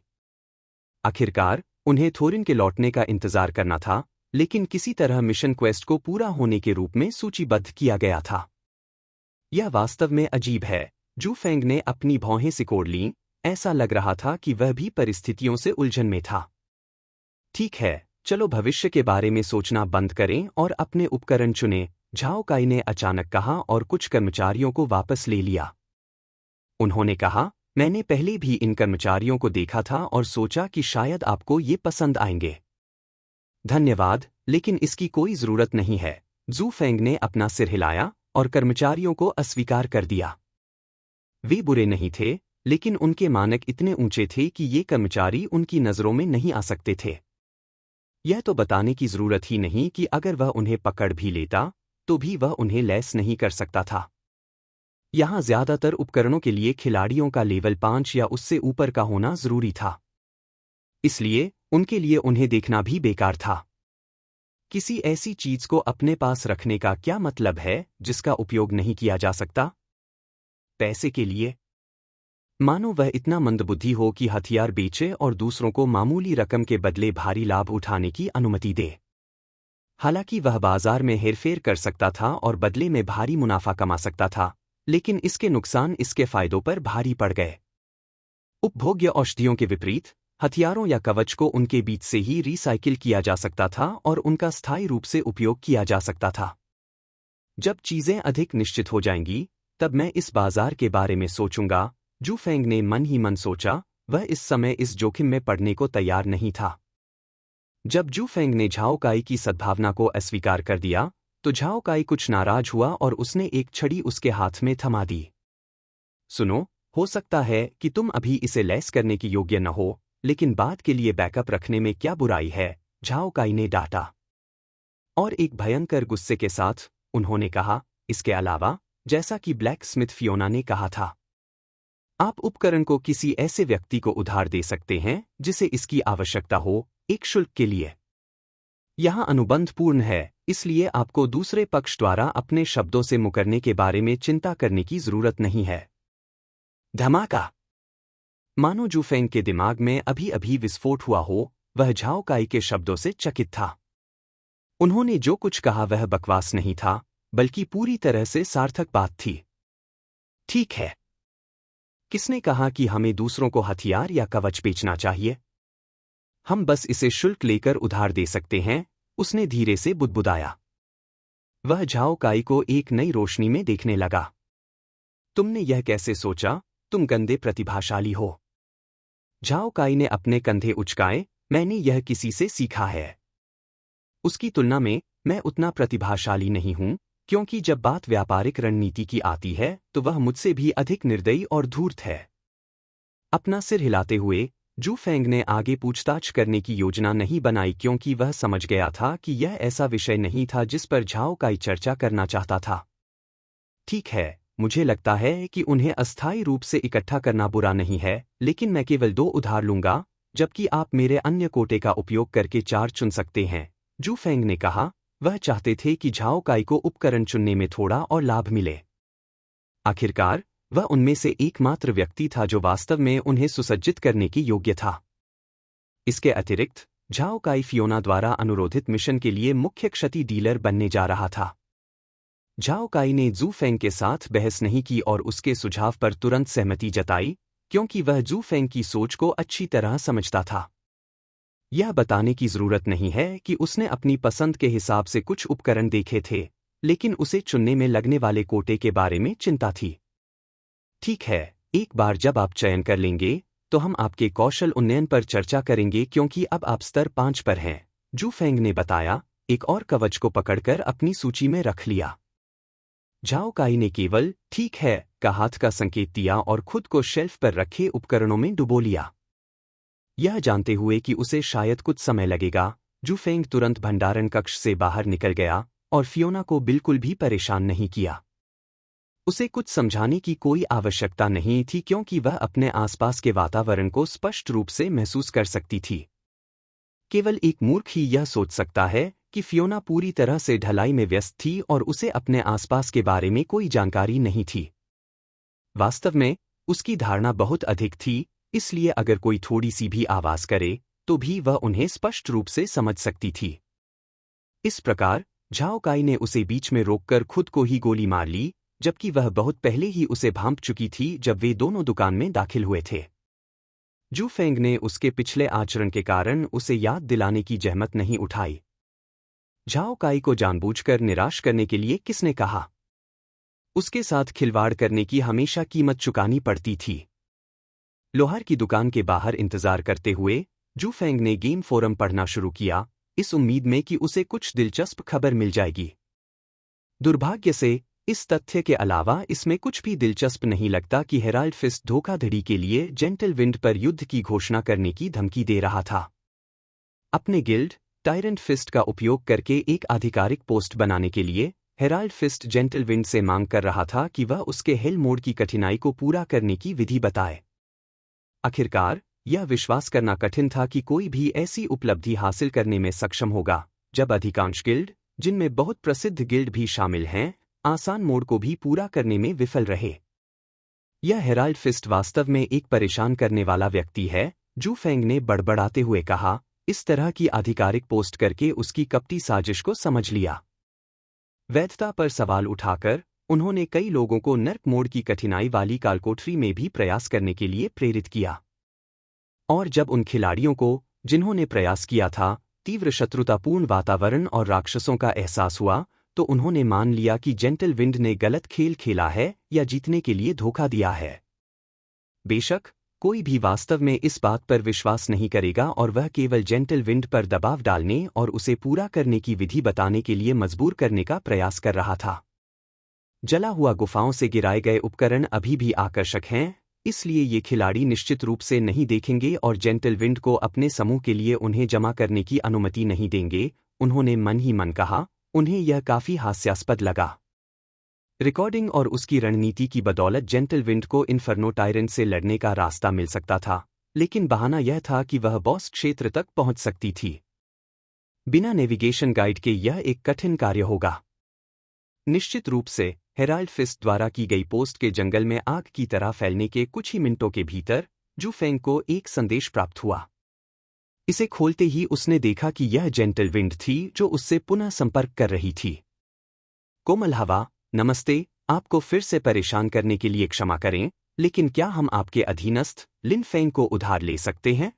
Speaker 1: आखिरकार उन्हें थोरिन के लौटने का इंतजार करना था, लेकिन किसी तरह मिशन क्वेस्ट को पूरा होने के रूप में सूचीबद्ध किया गया था। यह वास्तव में अजीब है। जू फेंग ने अपनी भौहें सिकोड़ लीं, ऐसा लग रहा था कि वह भी परिस्थितियों से उलझन में था। ठीक है, चलो भविष्य के बारे में सोचना बंद करें और अपने उपकरण चुनें, झाओ काई ने अचानक कहा और कुछ कर्मचारियों को वापस ले लिया। उन्होंने कहा, मैंने पहले भी इन कर्मचारियों को देखा था और सोचा कि शायद आपको ये पसंद आएंगे। धन्यवाद, लेकिन इसकी कोई जरूरत नहीं है। जू फेंग ने अपना सिर हिलाया और कर्मचारियों को अस्वीकार कर दिया। वे बुरे नहीं थे, लेकिन उनके मानक इतने ऊंचे थे कि ये कर्मचारी उनकी नजरों में नहीं आ सकते थे। यह तो बताने की जरूरत ही नहीं कि अगर वह उन्हें पकड़ भी लेता, तो भी वह उन्हें लैस नहीं कर सकता था। यहाँ ज्यादातर उपकरणों के लिए खिलाड़ियों का लेवल 5 या उससे ऊपर का होना जरूरी था। इसलिए उनके लिए उन्हें देखना भी बेकार था। किसी ऐसी चीज को अपने पास रखने का क्या मतलब है जिसका उपयोग नहीं किया जा सकता? पैसे के लिए? मानो वह इतना मंदबुद्धि हो कि हथियार बेचे और दूसरों को मामूली रकम के बदले भारी लाभ उठाने की अनुमति दे। हालांकि वह बाजार में हेरफेर कर सकता था और बदले में भारी मुनाफा कमा सकता था, लेकिन इसके नुकसान इसके फायदों पर भारी पड़ गए। उपभोग्य औषधियों के विपरीत, हथियारों या कवच को उनके बीच से ही रिसाइकिल किया जा सकता था और उनका स्थायी रूप से उपयोग किया जा सकता था। जब चीजें अधिक निश्चित हो जाएंगी, तब मैं इस बाजार के बारे में सोचूंगा, जू फेंग ने मन ही मन सोचा। वह इस समय इस जोखिम में पड़ने को तैयार नहीं था। जब जू फेंग ने झाओ काई की सद्भावना को अस्वीकार कर दिया, तो झाओ काई कुछ नाराज हुआ और उसने एक छड़ी उसके हाथ में थमा दी। सुनो, हो सकता है कि तुम अभी इसे लैस करने की योग्य न हो, लेकिन बाद के लिए बैकअप रखने में क्या बुराई है? झाओ काई ने डांटा। और एक भयंकर गुस्से के साथ उन्होंने कहा, इसके अलावा, जैसा कि ब्लैक स्मिथ फियोना ने कहा था, आप उपकरण को किसी ऐसे व्यक्ति को उधार दे सकते हैं जिसे इसकी आवश्यकता हो, एक शुल्क के लिए। यहां अनुबंध पूर्ण है, इसलिए आपको दूसरे पक्ष द्वारा अपने शब्दों से मुकरने के बारे में चिंता करने की जरूरत नहीं है। धमाका! मानो जू फेंग के दिमाग में अभी अभी विस्फोट हुआ हो, वह झाओ काई के शब्दों से चकित था। उन्होंने जो कुछ कहा वह बकवास नहीं था, बल्कि पूरी तरह से सार्थक बात थी। ठीक है, किसने कहा कि हमें दूसरों को हथियार या कवच बेचना चाहिए? हम बस इसे शुल्क लेकर उधार दे सकते हैं, उसने धीरे से बुदबुदाया। वह झाओ काई को एक नई रोशनी में देखने लगा। तुमने यह कैसे सोचा? तुम गंदे प्रतिभाशाली हो। झाओ काई ने अपने कंधे उचकाए, मैंने यह किसी से सीखा है। उसकी तुलना में मैं उतना प्रतिभाशाली नहीं हूं, क्योंकि जब बात व्यापारिक रणनीति की आती है तो वह मुझसे भी अधिक निर्दयी और धूर्त है। अपना सिर हिलाते हुए जू फेंग ने आगे पूछताछ करने की योजना नहीं बनाई, क्योंकि वह समझ गया था कि यह ऐसा विषय नहीं था जिस पर झाओ काई चर्चा करना चाहता था। ठीक है, मुझे लगता है कि उन्हें अस्थायी रूप से इकट्ठा करना बुरा नहीं है, लेकिन मैं केवल 2 उधार लूंगा, जबकि आप मेरे अन्य कोटे का उपयोग करके 4 चुन सकते हैं। जू फेंग ने कहा। वह चाहते थे कि झाओ काई को उपकरण चुनने में थोड़ा और लाभ मिले। आखिरकार वह उनमें से एकमात्र व्यक्ति था जो वास्तव में उन्हें सुसज्जित करने की योग्य था। इसके अतिरिक्त झाओ काई फियोना द्वारा अनुरोधित मिशन के लिए मुख्य क्षति डीलर बनने जा रहा था। झाओ काई ने जू फेंग के साथ बहस नहीं की और उसके सुझाव पर तुरंत सहमति जताई, क्योंकि वह जू फेंग की सोच को अच्छी तरह समझता था। यह बताने की जरूरत नहीं है कि उसने अपनी पसंद के हिसाब से कुछ उपकरण देखे थे, लेकिन उसे चुनने में लगने वाले कोटे के बारे में चिंता थी। ठीक है, एक बार जब आप चयन कर लेंगे तो हम आपके कौशल उन्नयन पर चर्चा करेंगे क्योंकि अब आप स्तर 5 पर हैं, जू फेंग ने बताया, एक और कवच को पकड़कर अपनी सूची में रख लिया। झाओ काई ने केवल ठीक है का हाथ का संकेत दिया और खुद को शेल्फ पर रखे उपकरणों में डुबो लिया। यह जानते हुए कि उसे शायद कुछ समय लगेगा, जू फेंग तुरंत भंडारण कक्ष से बाहर निकल गया और फियोना को बिल्कुल भी परेशान नहीं किया। उसे कुछ समझाने की कोई आवश्यकता नहीं थी क्योंकि वह अपने आसपास के वातावरण को स्पष्ट रूप से महसूस कर सकती थी। केवल एक मूर्ख ही यह सोच सकता है कि फियोना पूरी तरह से ढलाई में व्यस्त थी और उसे अपने आसपास के बारे में कोई जानकारी नहीं थी। वास्तव में उसकी धारणा बहुत अधिक थी, इसलिए अगर कोई थोड़ी सी भी आवाज करे तो भी वह उन्हें स्पष्ट रूप से समझ सकती थी। इस प्रकार झाओ काई ने उसे बीच में रोककर खुद को ही गोली मार ली, जबकि वह बहुत पहले ही उसे भांप चुकी थी जब वे दोनों दुकान में दाखिल हुए थे। जू फेंग ने उसके पिछले आचरण के कारण उसे याद दिलाने की जहमत नहीं उठाई। झाओ काई को जानबूझकर निराश करने के लिए किसने कहा? उसके साथ खिलवाड़ करने की हमेशा कीमत चुकानी पड़ती थी। लोहार की दुकान के बाहर इंतजार करते हुए जू फेंग ने गेम फोरम पढ़ना शुरू किया, इस उम्मीद में कि उसे कुछ दिलचस्प खबर मिल जाएगी। दुर्भाग्य से इस तथ्य के अलावा इसमें कुछ भी दिलचस्प नहीं लगता कि हेराल्ड फिस्ट धोखाधड़ी के लिए जेंटल विंड पर युद्ध की घोषणा करने की धमकी दे रहा था। अपने गिल्ड टायरेंट फिस्ट का उपयोग करके एक आधिकारिक पोस्ट बनाने के लिए हेराल्ड फिस्ट जेंटल विंड से मांग कर रहा था कि वह उसके हेल मोड की कठिनाई को पूरा करने की विधि बताए। आखिरकार यह विश्वास करना कठिन था कि कोई भी ऐसी उपलब्धि हासिल करने में सक्षम होगा जब अधिकांश गिल्ड, जिनमें बहुत प्रसिद्ध गिल्ड भी शामिल हैं, आसान मोड को भी पूरा करने में विफल रहे। यह हेराल्ड फिस्ट वास्तव में एक परेशान करने वाला व्यक्ति है, जू फेंग ने बड़बड़ाते हुए कहा, इस तरह की आधिकारिक पोस्ट करके उसकी कपटी साजिश को समझ लिया। वैधता पर सवाल उठाकर उन्होंने कई लोगों को नर्क मोड की कठिनाई वाली कालकोठरी में भी प्रयास करने के लिए प्रेरित किया। और जब उन खिलाड़ियों को, जिन्होंने प्रयास किया था, तीव्र शत्रुतापूर्ण वातावरण और राक्षसों का एहसास हुआ, तो उन्होंने मान लिया कि जेंटल विंड ने गलत खेल खेला है या जीतने के लिए धोखा दिया है। बेशक कोई भी वास्तव में इस बात पर विश्वास नहीं करेगा और वह केवल जेंटल विंड पर दबाव डालने और उसे पूरा करने की विधि बताने के लिए मजबूर करने का प्रयास कर रहा था। जला हुआ गुफाओं से गिराए गए उपकरण अभी भी आकर्षक हैं, इसलिए ये खिलाड़ी निश्चित रूप से नहीं देखेंगे और जेंटल विंड को अपने समूह के लिए उन्हें जमा करने की अनुमति नहीं देंगे। उन्होंने मन ही मन कहा, उन्हें यह काफी हास्यास्पद लगा। रिकॉर्डिंग और उसकी रणनीति की बदौलत जेंटल विंड को इन्फर्नो टायरेंट से लड़ने का रास्ता मिल सकता था, लेकिन बहाना यह था कि वह बॉस क्षेत्र तक पहुंच सकती थी। बिना नेविगेशन गाइड के यह एक कठिन कार्य होगा। निश्चित रूप से हेराल्ड फिस्ट द्वारा की गई पोस्ट के जंगल में आग की तरह फैलने के कुछ ही मिनटों के भीतर जू फेंग को एक संदेश प्राप्त हुआ। इसे खोलते ही उसने देखा कि यह जेंटल विंड थी जो उससे पुनः संपर्क कर रही थी। कोमल हवा, नमस्ते, आपको फिर से परेशान करने के लिए क्षमा करें, लेकिन क्या हम आपके अधीनस्थ लिन फेंग को उधार ले सकते हैं?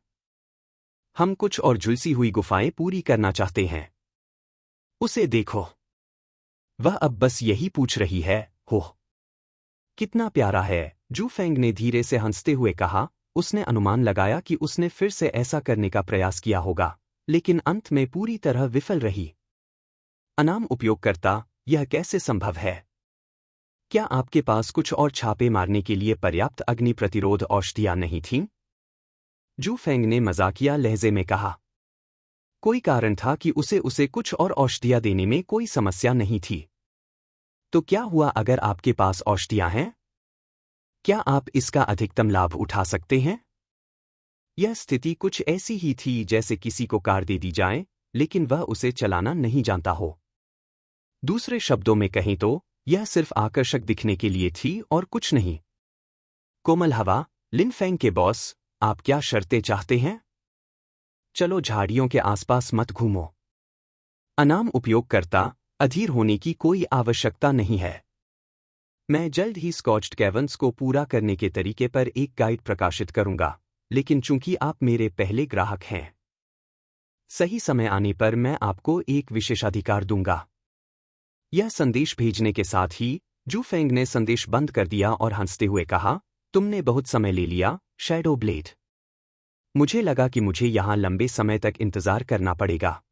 Speaker 1: हम कुछ और झुलसी हुई गुफाएं पूरी करना चाहते हैं। उसे देखो, वह अब बस यही पूछ रही है। हो, कितना प्यारा है, जू फेंग ने धीरे से हंसते हुए कहा। उसने अनुमान लगाया कि उसने फिर से ऐसा करने का प्रयास किया होगा, लेकिन अंत में पूरी तरह विफल रही। अनाम उपयोगकर्ता, यह कैसे संभव है? क्या आपके पास कुछ और छापे मारने के लिए पर्याप्त अग्नि प्रतिरोध औषधियां नहीं थीं? जू फेंग ने मजाकिया लहजे में कहा। कोई कारण था कि उसे कुछ और औषधियां देने में कोई समस्या नहीं थी। तो क्या हुआ अगर आपके पास औषधियां हैं? क्या आप इसका अधिकतम लाभ उठा सकते हैं? यह स्थिति कुछ ऐसी ही थी जैसे किसी को कार दे दी जाए, लेकिन वह उसे चलाना नहीं जानता हो। दूसरे शब्दों में कहें तो यह सिर्फ आकर्षक दिखने के लिए थी और कुछ नहीं। कोमल हवा, लिन फेंग के बॉस, आप क्या शर्तें चाहते हैं? चलो झाड़ियों के आसपास मत घूमो। अनाम उपयोगकर्ता, अधीर होने की कोई आवश्यकता नहीं है। मैं जल्द ही स्कॉच्ड कैवर्न्स को पूरा करने के तरीके पर एक गाइड प्रकाशित करूंगा, लेकिन चूंकि आप मेरे पहले ग्राहक हैं, सही समय आने पर मैं आपको एक विशेषाधिकार दूंगा। यह संदेश भेजने के साथ ही जू फेंग ने संदेश बंद कर दिया और हंसते हुए कहा, तुमने बहुत समय ले लिया, शैडो ब्लेड। मुझे लगा कि मुझे यहां लंबे समय तक इंतजार करना पड़ेगा।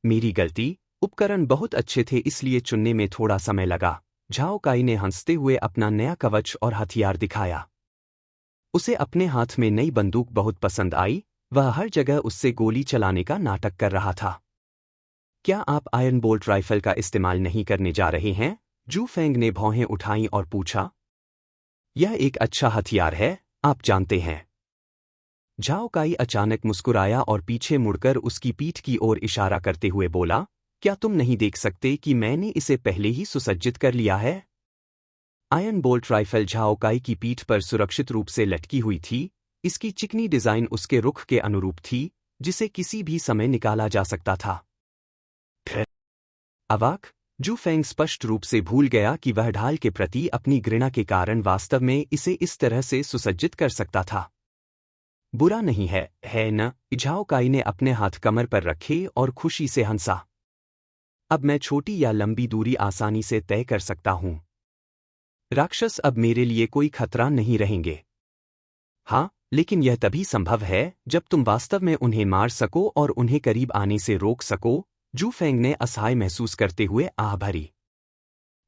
Speaker 1: मेरी गलती, उपकरण बहुत अच्छे थे इसलिए चुनने में थोड़ा समय लगा। झाओ काई ने हंसते हुए अपना नया कवच और हथियार दिखाया। उसे अपने हाथ में नई बंदूक बहुत पसंद आई, वह हर जगह उससे गोली चलाने का नाटक कर रहा था। क्या आप आयरन बोल्ट राइफल का इस्तेमाल नहीं करने जा रहे हैं? जू फेंग ने भौहें उठाईं और पूछा। यह एक अच्छा हथियार है, आप जानते हैं। झाओ काई अचानक मुस्कुराया और पीछे मुड़कर उसकी पीठ की ओर इशारा करते हुए बोला, क्या तुम नहीं देख सकते कि मैंने इसे पहले ही सुसज्जित कर लिया है? आयरन बोल्ट राइफल झाओ काई की पीठ पर सुरक्षित रूप से लटकी हुई थी। इसकी चिकनी डिजाइन उसके रुख के अनुरूप थी, जिसे किसी भी समय निकाला जा सकता था। अवाक, जू फेंग स्पष्ट रूप से भूल गया कि वह ढाल के प्रति अपनी घृणा के कारण वास्तव में इसे इस तरह से सुसज्जित कर सकता था। बुरा नहीं है न? झाओ काई ने अपने हाथ कमर पर रखे और खुशी से हंसा। अब मैं छोटी या लंबी दूरी आसानी से तय कर सकता हूं। राक्षस अब मेरे लिए कोई खतरा नहीं रहेंगे। हाँ, लेकिन यह तभी संभव है जब तुम वास्तव में उन्हें मार सको और उन्हें करीब आने से रोक सको। जू फेंग ने असहाय महसूस करते हुए आह भरी।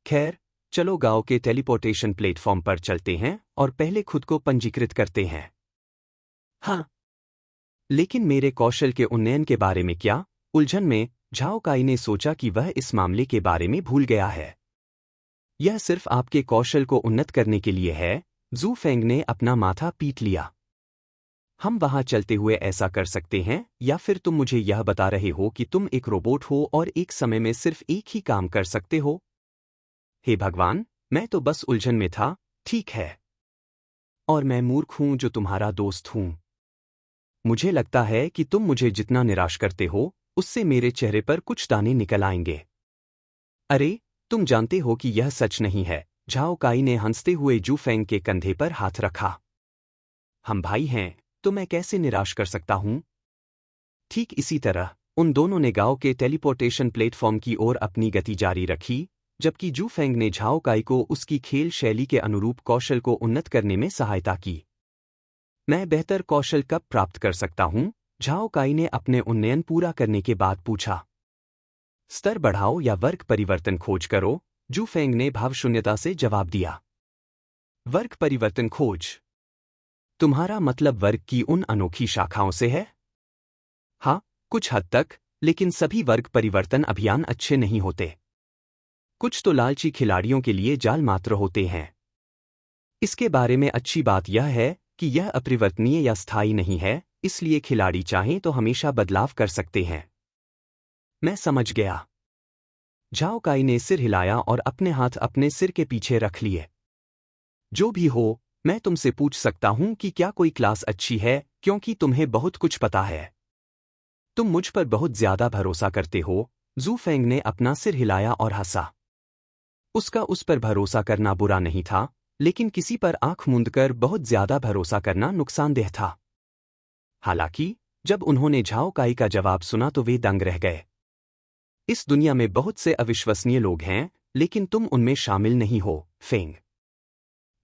Speaker 1: खैर, चलो गांव के टेलीपोर्टेशन प्लेटफॉर्म पर चलते हैं और पहले खुद को पंजीकृत करते हैं। हाँ, लेकिन मेरे कौशल के उन्नयन के बारे में क्या? उलझन में झाओ काई ने सोचा कि वह इस मामले के बारे में भूल गया है। यह सिर्फ आपके कौशल को उन्नत करने के लिए है। जू फेंग ने अपना माथा पीट लिया। हम वहां चलते हुए ऐसा कर सकते हैं, या फिर तुम मुझे यह बता रहे हो कि तुम एक रोबोट हो और एक समय में सिर्फ एक ही काम कर सकते हो? हे भगवान, मैं तो बस उलझन में था। ठीक है। और मैं मूर्ख हूं जो तुम्हारा दोस्त हूं। मुझे लगता है कि तुम मुझे जितना निराश करते हो, उससे मेरे चेहरे पर कुछ दाने निकल आएंगे। अरे, तुम जानते हो कि यह सच नहीं है। झाओ काई ने हंसते हुए जू फेंग के कंधे पर हाथ रखा। हम भाई हैं, तो मैं कैसे निराश कर सकता हूं? ठीक इसी तरह उन दोनों ने गांव के टेलीपोर्टेशन प्लेटफॉर्म की ओर अपनी गति जारी रखी, जबकि जू फेंग ने झाओ काई को उसकी खेल शैली के अनुरूप कौशल को उन्नत करने में सहायता की। मैं बेहतर कौशल कब प्राप्त कर सकता हूं? झाओ काई ने अपने उन्नयन पूरा करने के बाद पूछा। स्तर बढ़ाओ या वर्ग परिवर्तन खोज करो, जू फेंग ने भावशून्यता से जवाब दिया। वर्ग परिवर्तन खोज? तुम्हारा मतलब वर्ग की उन अनोखी शाखाओं से है? हाँ, कुछ हद तक, लेकिन सभी वर्ग परिवर्तन अभियान अच्छे नहीं होते। कुछ तो लालची खिलाड़ियों के लिए जाल मात्र होते हैं। इसके बारे में अच्छी बात यह है कि यह अपरिवर्तनीय या स्थायी नहीं है, इसलिए खिलाड़ी चाहें तो हमेशा बदलाव कर सकते हैं। मैं समझ गया। झाओ काई ने सिर हिलाया और अपने हाथ अपने सिर के पीछे रख लिए। जो भी हो, मैं तुमसे पूछ सकता हूं कि क्या कोई क्लास अच्छी है, क्योंकि तुम्हें बहुत कुछ पता है। तुम मुझ पर बहुत ज्यादा भरोसा करते हो। जू फेंग ने अपना सिर हिलाया और हंसा। उसका उस पर भरोसा करना बुरा नहीं था, लेकिन किसी पर आंख मूंदकर बहुत ज्यादा भरोसा करना नुकसानदेह था। हालांकि जब उन्होंने झाओ काई का जवाब सुना तो वे दंग रह गए। इस दुनिया में बहुत से अविश्वसनीय लोग हैं, लेकिन तुम उनमें शामिल नहीं हो, फेंग।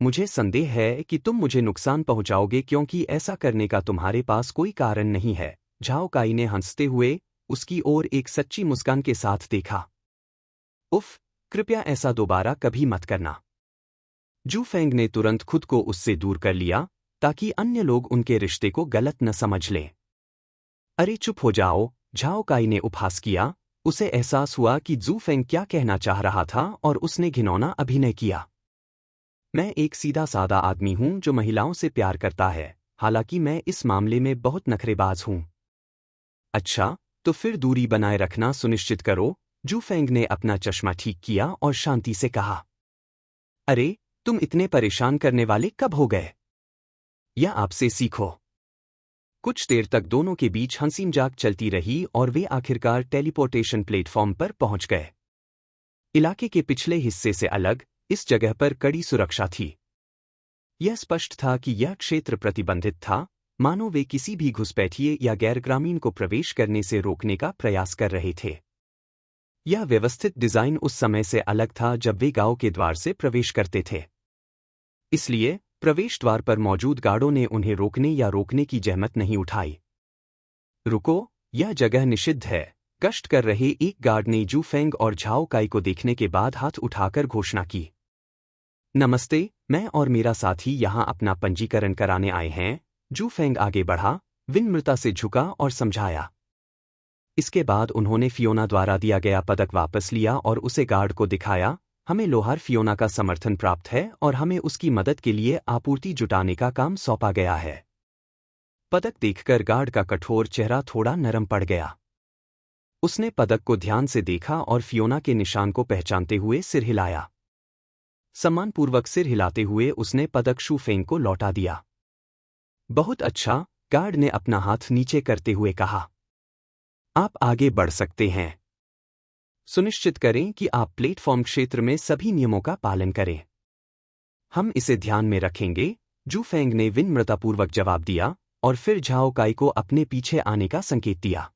Speaker 1: मुझे संदेह है कि तुम मुझे नुकसान पहुंचाओगे क्योंकि ऐसा करने का तुम्हारे पास कोई कारण नहीं है। झाओ काई ने हंसते हुए उसकी ओर एक सच्ची मुस्कान के साथ देखा। उफ, कृपया ऐसा दोबारा कभी मत करना। जू फेंग ने तुरंत खुद को उससे दूर कर लिया, ताकि अन्य लोग उनके रिश्ते को गलत न समझ लें। अरे चुप हो जाओ, झाओ काई ने उपहास किया। उसे एहसास हुआ कि जू फेंग क्या कहना चाह रहा था और उसने घिनौना अभिनय किया। मैं एक सीधा सादा आदमी हूं जो महिलाओं से प्यार करता है, हालांकि मैं इस मामले में बहुत नखरेबाज हूं। अच्छा, तो फिर दूरी बनाए रखना सुनिश्चित करो। जू फेंग ने अपना चश्मा ठीक किया और शांति से कहा। अरे, तुम इतने परेशान करने वाले कब हो गए? या आपसे सीखो। कुछ देर तक दोनों के बीच हंसी मजाक चलती रही और वे आखिरकार टेलीपोर्टेशन प्लेटफॉर्म पर पहुंच गए। इलाके के पिछले हिस्से से अलग इस जगह पर कड़ी सुरक्षा थी। यह स्पष्ट था कि यह क्षेत्र प्रतिबंधित था, मानो वे किसी भी घुसपैठिए या गैर ग्रामीण को प्रवेश करने से रोकने का प्रयास कर रहे थे। यह व्यवस्थित डिजाइन उस समय से अलग था जब वे गांव के द्वार से प्रवेश करते थे। इसलिए प्रवेश द्वार पर मौजूद गार्डों ने उन्हें रोकने या रोकने की जहमत नहीं उठाई। रुको, यह जगह निषिद्ध है, गश्त कर रहे एक गार्ड ने जू फेंग और झाओ काई को देखने के बाद हाथ उठाकर घोषणा की। नमस्ते, मैं और मेरा साथी यहाँ अपना पंजीकरण कराने आए हैं। जू फेंग आगे बढ़ा, विनम्रता से झुका और समझाया। इसके बाद उन्होंने फियोना द्वारा दिया गया पदक वापस लिया और उसे गार्ड को दिखाया। हमें लोहार फियोना का समर्थन प्राप्त है और हमें उसकी मदद के लिए आपूर्ति जुटाने का काम सौंपा गया है। पदक देखकर गार्ड का कठोर चेहरा थोड़ा नरम पड़ गया। उसने पदक को ध्यान से देखा और फियोना के निशान को पहचानते हुए सिर हिलाया। सम्मानपूर्वक सिर हिलाते हुए उसने पदक शू फेंग को लौटा दिया। बहुत अच्छा, गार्ड ने अपना हाथ नीचे करते हुए कहा। आप आगे बढ़ सकते हैं। सुनिश्चित करें कि आप प्लेटफॉर्म क्षेत्र में सभी नियमों का पालन करें। हम इसे ध्यान में रखेंगे, जू फेंग ने विनम्रतापूर्वक जवाब दिया और फिर झाओ काई को अपने पीछे आने का संकेत दिया।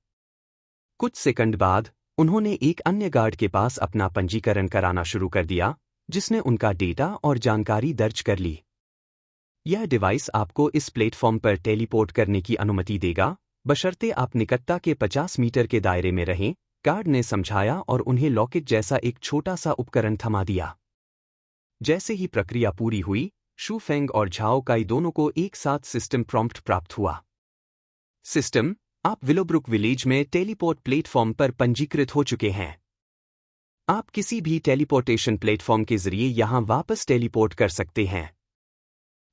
Speaker 1: कुछ सेकंड बाद उन्होंने एक अन्य गार्ड के पास अपना पंजीकरण कराना शुरू कर दिया, जिसने उनका डेटा और जानकारी दर्ज कर ली। यह डिवाइस आपको इस प्लेटफॉर्म पर टेलीपोर्ट करने की अनुमति देगा, बशर्ते आप निकटता के 50 मीटर के दायरे में रहें, गार्ड ने समझाया और उन्हें लॉकेट जैसा एक छोटा सा उपकरण थमा दिया। जैसे ही प्रक्रिया पूरी हुई, शू फेंग और झाओ काई दोनों को एक साथ सिस्टम प्रॉम्प्ट प्राप्त हुआ। सिस्टम, आप विलोब्रुक विलेज में टेलीपोर्ट प्लेटफॉर्म पर पंजीकृत हो चुके हैं। आप किसी भी टेलीपोर्टेशन प्लेटफॉर्म के जरिए यहां वापस टेलीपोर्ट कर सकते हैं।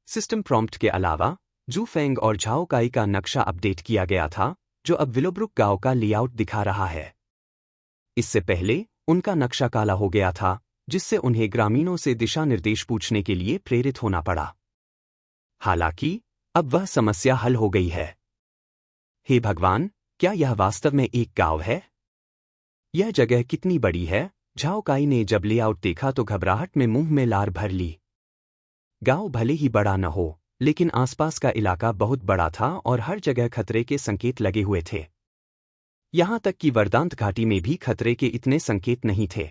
Speaker 1: सिस्टम प्रॉम्प्ट के अलावा जू फेंग और झाओ काई का नक्शा अपडेट किया गया था, जो अब विलोब्रुक गांव का लेआउट दिखा रहा है। इससे पहले उनका नक्शा काला हो गया था, जिससे उन्हें ग्रामीणों से दिशा निर्देश पूछने के लिए प्रेरित होना पड़ा। हालांकि अब वह समस्या हल हो गई है। हे भगवान, क्या यह वास्तव में एक गांव है? यह जगह कितनी बड़ी है? झाओ काई ने जब लेआउट देखा तो घबराहट में मुंह में लार भर ली। गांव भले ही बड़ा न हो, लेकिन आसपास का इलाका बहुत बड़ा था और हर जगह खतरे के संकेत लगे हुए थे। यहां तक कि वरदांत घाटी में भी खतरे के इतने संकेत नहीं थे।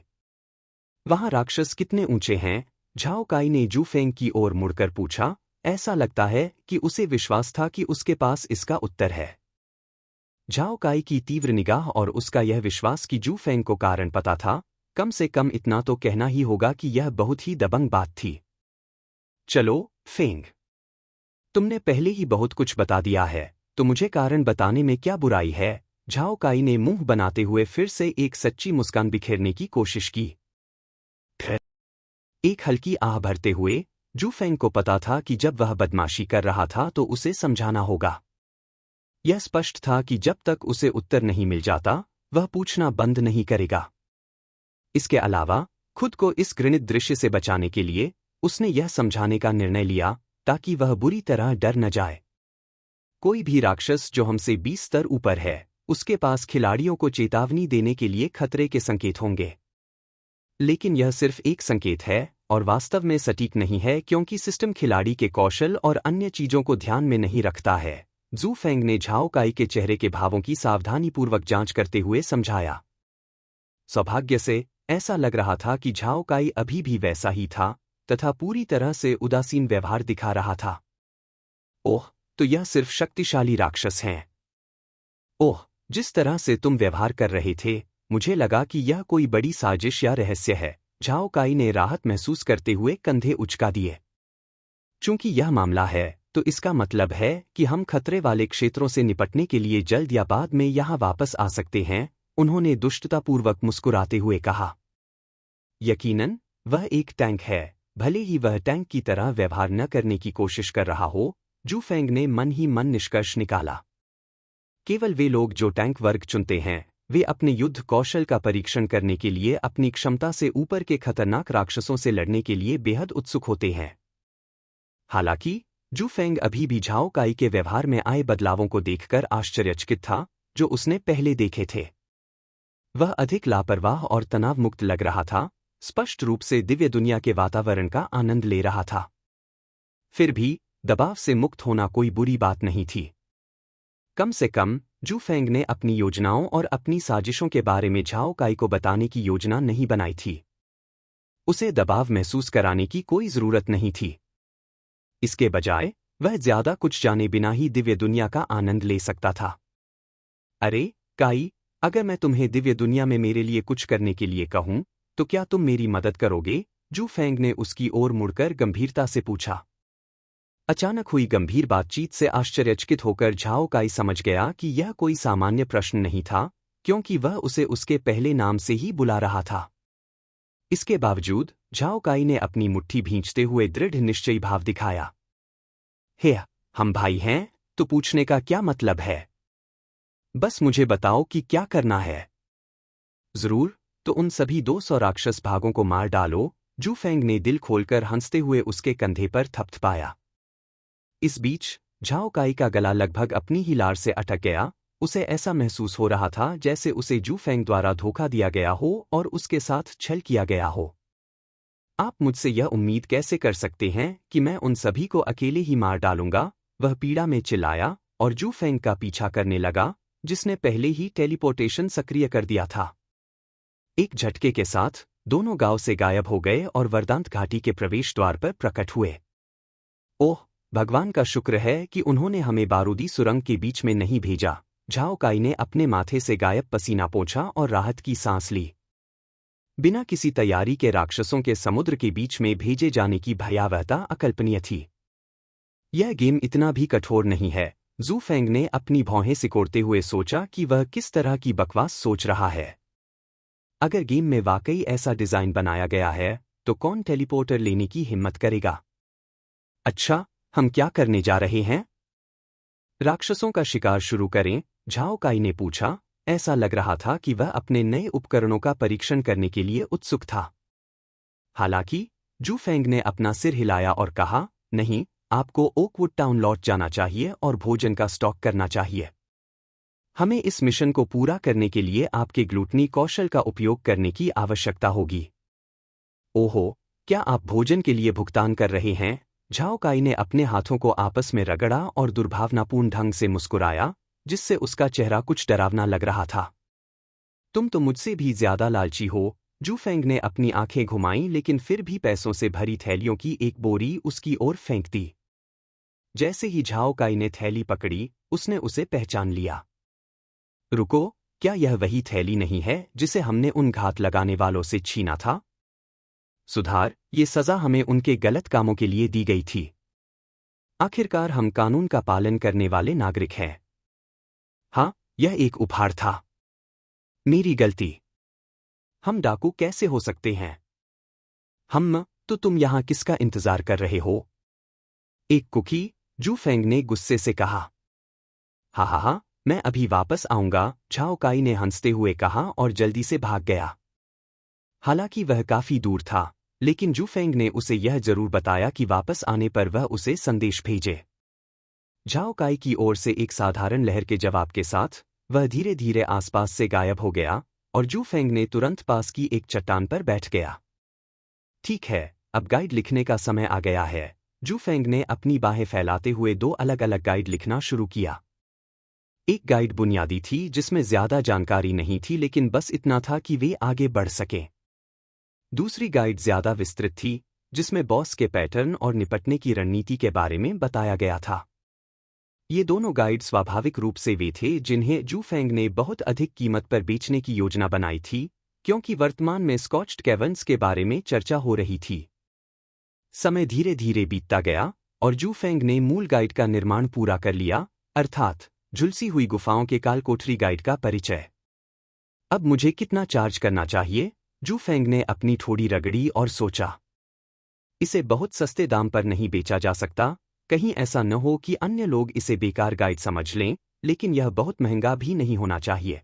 Speaker 1: वहां राक्षस कितने ऊंचे हैं? झाओ काई ने जू फेंग की ओर मुड़कर पूछा। ऐसा लगता है कि उसे विश्वास था कि उसके पास इसका उत्तर है। झाओ काई की तीव्र निगाह और उसका यह विश्वास कि जू फेंग को कारण पता था, कम से कम इतना तो कहना ही होगा कि यह बहुत ही दबंग बात थी। चलो, फेंग, तुमने पहले ही बहुत कुछ बता दिया है, तो मुझे कारण बताने में क्या बुराई है? झाओ काई ने मुंह बनाते हुए फिर से एक सच्ची मुस्कान बिखेरने की कोशिश की। फिर एक हल्की आह भरते हुए, जू फेंग को पता था कि जब वह बदमाशी कर रहा था तो उसे समझाना होगा। यह स्पष्ट था कि जब तक उसे उत्तर नहीं मिल जाता, वह पूछना बंद नहीं करेगा। इसके अलावा, खुद को इस घृणित दृश्य से बचाने के लिए, उसने यह समझाने का निर्णय लिया, ताकि वह बुरी तरह डर न जाए। कोई भी राक्षस जो हमसे 20 स्तर ऊपर है, उसके पास खिलाड़ियों को चेतावनी देने के लिए खतरे के संकेत होंगे। लेकिन यह सिर्फ एक संकेत है और वास्तव में सटीक नहीं है, क्योंकि सिस्टम खिलाड़ी के कौशल और अन्य चीजों को ध्यान में नहीं रखता है। जू फेंग ने झाओ काई के चेहरे के भावों की सावधानीपूर्वक जांच करते हुए समझाया। सौभाग्य से ऐसा लग रहा था कि झाओ काई अभी भी वैसा ही था तथा पूरी तरह से उदासीन व्यवहार दिखा रहा था। ओह, तो यह सिर्फ शक्तिशाली राक्षस हैं। ओह, जिस तरह से तुम व्यवहार कर रहे थे, मुझे लगा कि यह कोई बड़ी साजिश या रहस्य है। झाओ काई ने राहत महसूस करते हुए कंधे उचका दिए। चूंकि यह मामला है, तो इसका मतलब है कि हम खतरे वाले क्षेत्रों से निपटने के लिए जल्द या बाद में यहां वापस आ सकते हैं, उन्होंने दुष्टतापूर्वक मुस्कुराते हुए कहा। यकीनन, वह एक टैंक है, भले ही वह टैंक की तरह व्यवहार न करने की कोशिश कर रहा हो। जू फेंग ने मन ही मन निष्कर्ष निकाला। केवल वे लोग जो टैंक वर्ग चुनते हैं, वे अपने युद्ध कौशल का परीक्षण करने के लिए अपनी क्षमता से ऊपर के खतरनाक राक्षसों से लड़ने के लिए बेहद उत्सुक होते हैं। हालांकि जू फेंग अभी भी झाओ काई के व्यवहार में आए बदलावों को देखकर आश्चर्यचकित था, जो उसने पहले देखे थे। वह अधिक लापरवाह और तनाव मुक्त लग रहा था, स्पष्ट रूप से दिव्य दुनिया के वातावरण का आनंद ले रहा था। फिर भी दबाव से मुक्त होना कोई बुरी बात नहीं थी। कम से कम जू फेंग ने अपनी योजनाओं और अपनी साजिशों के बारे में झाओ काई को बताने की योजना नहीं बनाई थी। उसे दबाव महसूस कराने की कोई जरूरत नहीं थी। इसके बजाय वह ज्यादा कुछ जाने बिना ही दिव्य दुनिया का आनंद ले सकता था। अरे काई, अगर मैं तुम्हें दिव्य दुनिया में मेरे लिए कुछ करने के लिए कहूं, तो क्या तुम मेरी मदद करोगे? जू फेंग ने उसकी ओर मुड़कर गंभीरता से पूछा। अचानक हुई गंभीर बातचीत से आश्चर्यचकित होकर झाओ काई समझ गया कि यह कोई सामान्य प्रश्न नहीं था, क्योंकि वह उसे उसके पहले नाम से ही बुला रहा था। इसके बावजूद झाओ काई ने अपनी मुट्ठी भींचते हुए दृढ़ निश्चयी भाव दिखाया। हे, हम भाई हैं, तो पूछने का क्या मतलब है? बस मुझे बताओ कि क्या करना है। जरूर, तो उन सभी 200 राक्षस भागों को मार डालो। जू फेंग ने दिल खोलकर हंसते हुए उसके कंधे पर थपथपाया। इस बीच झाओ काई का गला लगभग अपनी ही लार से अटक गया। उसे ऐसा महसूस हो रहा था जैसे उसे जू फेंग द्वारा धोखा दिया गया हो और उसके साथ छल किया गया हो। आप मुझसे यह उम्मीद कैसे कर सकते हैं कि मैं उन सभी को अकेले ही मार डालूंगा? वह पीड़ा में चिल्लाया और जू फेंग का पीछा करने लगा, जिसने पहले ही टेलीपोर्टेशन सक्रिय कर दिया था। एक झटके के साथ दोनों गांव से गायब हो गए और वरदांत घाटी के प्रवेश द्वार पर प्रकट हुए। ओह, भगवान का शुक्र है कि उन्होंने हमें बारूदी सुरंग के बीच में नहीं भेजा। झाओ काई ने अपने माथे से गायब पसीना पोंछा और राहत की सांस ली। बिना किसी तैयारी के राक्षसों के समुद्र के बीच में भेजे जाने की भयावहता अकल्पनीय थी। यह गेम इतना भी कठोर नहीं है। जू फेंग ने अपनी भौहें सिकोड़ते हुए सोचा कि वह किस तरह की बकवास सोच रहा है। अगर गेम में वाकई ऐसा डिजाइन बनाया गया है, तो कौन टेलीपोर्टर लेने की हिम्मत करेगा? अच्छा, हम क्या करने जा रहे हैं? राक्षसों का शिकार शुरू करें? झाओ काई ने पूछा। ऐसा लग रहा था कि वह अपने नए उपकरणों का परीक्षण करने के लिए उत्सुक था। हालांकि जू फेंग ने अपना सिर हिलाया और कहा, नहीं, आपको ओकवुड टाउन लौट जाना चाहिए और भोजन का स्टॉक करना चाहिए। हमें इस मिशन को पूरा करने के लिए आपके ग्लूटनी कौशल का उपयोग करने की आवश्यकता होगी। ओहो, क्या आप भोजन के लिए भुगतान कर रहे हैं? झाओ काई ने अपने हाथों को आपस में रगड़ा और दुर्भावनापूर्ण ढंग से मुस्कुराया, जिससे उसका चेहरा कुछ डरावना लग रहा था। तुम तो मुझसे भी ज्यादा लालची हो। जू फेंग ने अपनी आंखें घुमाईं, लेकिन फिर भी पैसों से भरी थैलियों की एक बोरी उसकी ओर फेंक दी। जैसे ही झाओ काई ने थैली पकड़ी, उसने उसे पहचान लिया। रुको, क्या यह वही थैली नहीं है जिसे हमने उन घात लगाने वालों से छीना था? सुधार, ये सजा हमें उनके गलत कामों के लिए दी गई थी। आखिरकार हम कानून का पालन करने वाले नागरिक हैं। हाँ, यह एक उपहार था। मेरी गलती। हम डाकू कैसे हो सकते हैं? तो तुम यहां किसका इंतजार कर रहे हो? एक कुकी, जू फेंग ने गुस्से से कहा। हा, मैं अभी वापस आऊंगा, झाओ काई ने हंसते हुए कहा और जल्दी से भाग गया। हालांकि वह काफी दूर था, लेकिन जू फेंग ने उसे यह जरूर बताया कि वापस आने पर वह उसे संदेश भेजे। झाओ काई की ओर से एक साधारण लहर के जवाब के साथ वह धीरे धीरे आसपास से गायब हो गया और जू फेंग ने तुरंत पास की एक चट्टान पर बैठ गया। ठीक है, अब गाइड लिखने का समय आ गया है। जू फेंग ने अपनी बाहें फैलाते हुए 2 अलग अलग गाइड लिखना शुरू किया। एक गाइड बुनियादी थी, जिसमें ज्यादा जानकारी नहीं थी, लेकिन बस इतना था कि वे आगे बढ़ सकें। दूसरी गाइड ज्यादा विस्तृत थी, जिसमें बॉस के पैटर्न और निपटने की रणनीति के बारे में बताया गया था। ये दोनों गाइड स्वाभाविक रूप से वे थे जिन्हें जू फेंग ने बहुत अधिक कीमत पर बेचने की योजना बनाई थी, क्योंकि वर्तमान में स्कॉच्ड कैवर्न्स के बारे में चर्चा हो रही थी। समय धीरे धीरे बीतता गया और जू फेंग ने मूल गाइड का निर्माण पूरा कर लिया, अर्थात झुलसी हुई गुफाओं के कालकोठरी गाइड का परिचय। अब मुझे कितना चार्ज करना चाहिए? जू फेंग ने अपनी ठोड़ी रगड़ी और सोचा। इसे बहुत सस्ते दाम पर नहीं बेचा जा सकता, कहीं ऐसा न हो कि अन्य लोग इसे बेकार गाइड समझ लें, लेकिन यह बहुत महंगा भी नहीं होना चाहिए।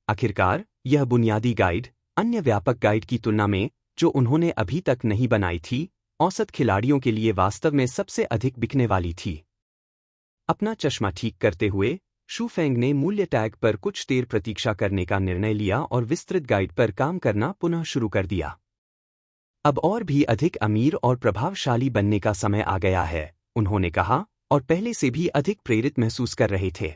Speaker 1: आखिरकार, यह बुनियादी गाइड अन्य व्यापक गाइड की तुलना में, जो उन्होंने अभी तक नहीं बनाई थी, औसत खिलाड़ियों के लिए वास्तव में सबसे अधिक बिकने वाली थी। अपना चश्मा ठीक करते हुए शू फेंग ने मूल्य टैग पर कुछ देर प्रतीक्षा करने का निर्णय लिया और विस्तृत गाइड पर काम करना पुनः शुरू कर दिया। अब और भी अधिक अमीर और प्रभावशाली बनने का समय आ गया है, उन्होंने कहा, और पहले से भी अधिक प्रेरित महसूस कर रहे थे।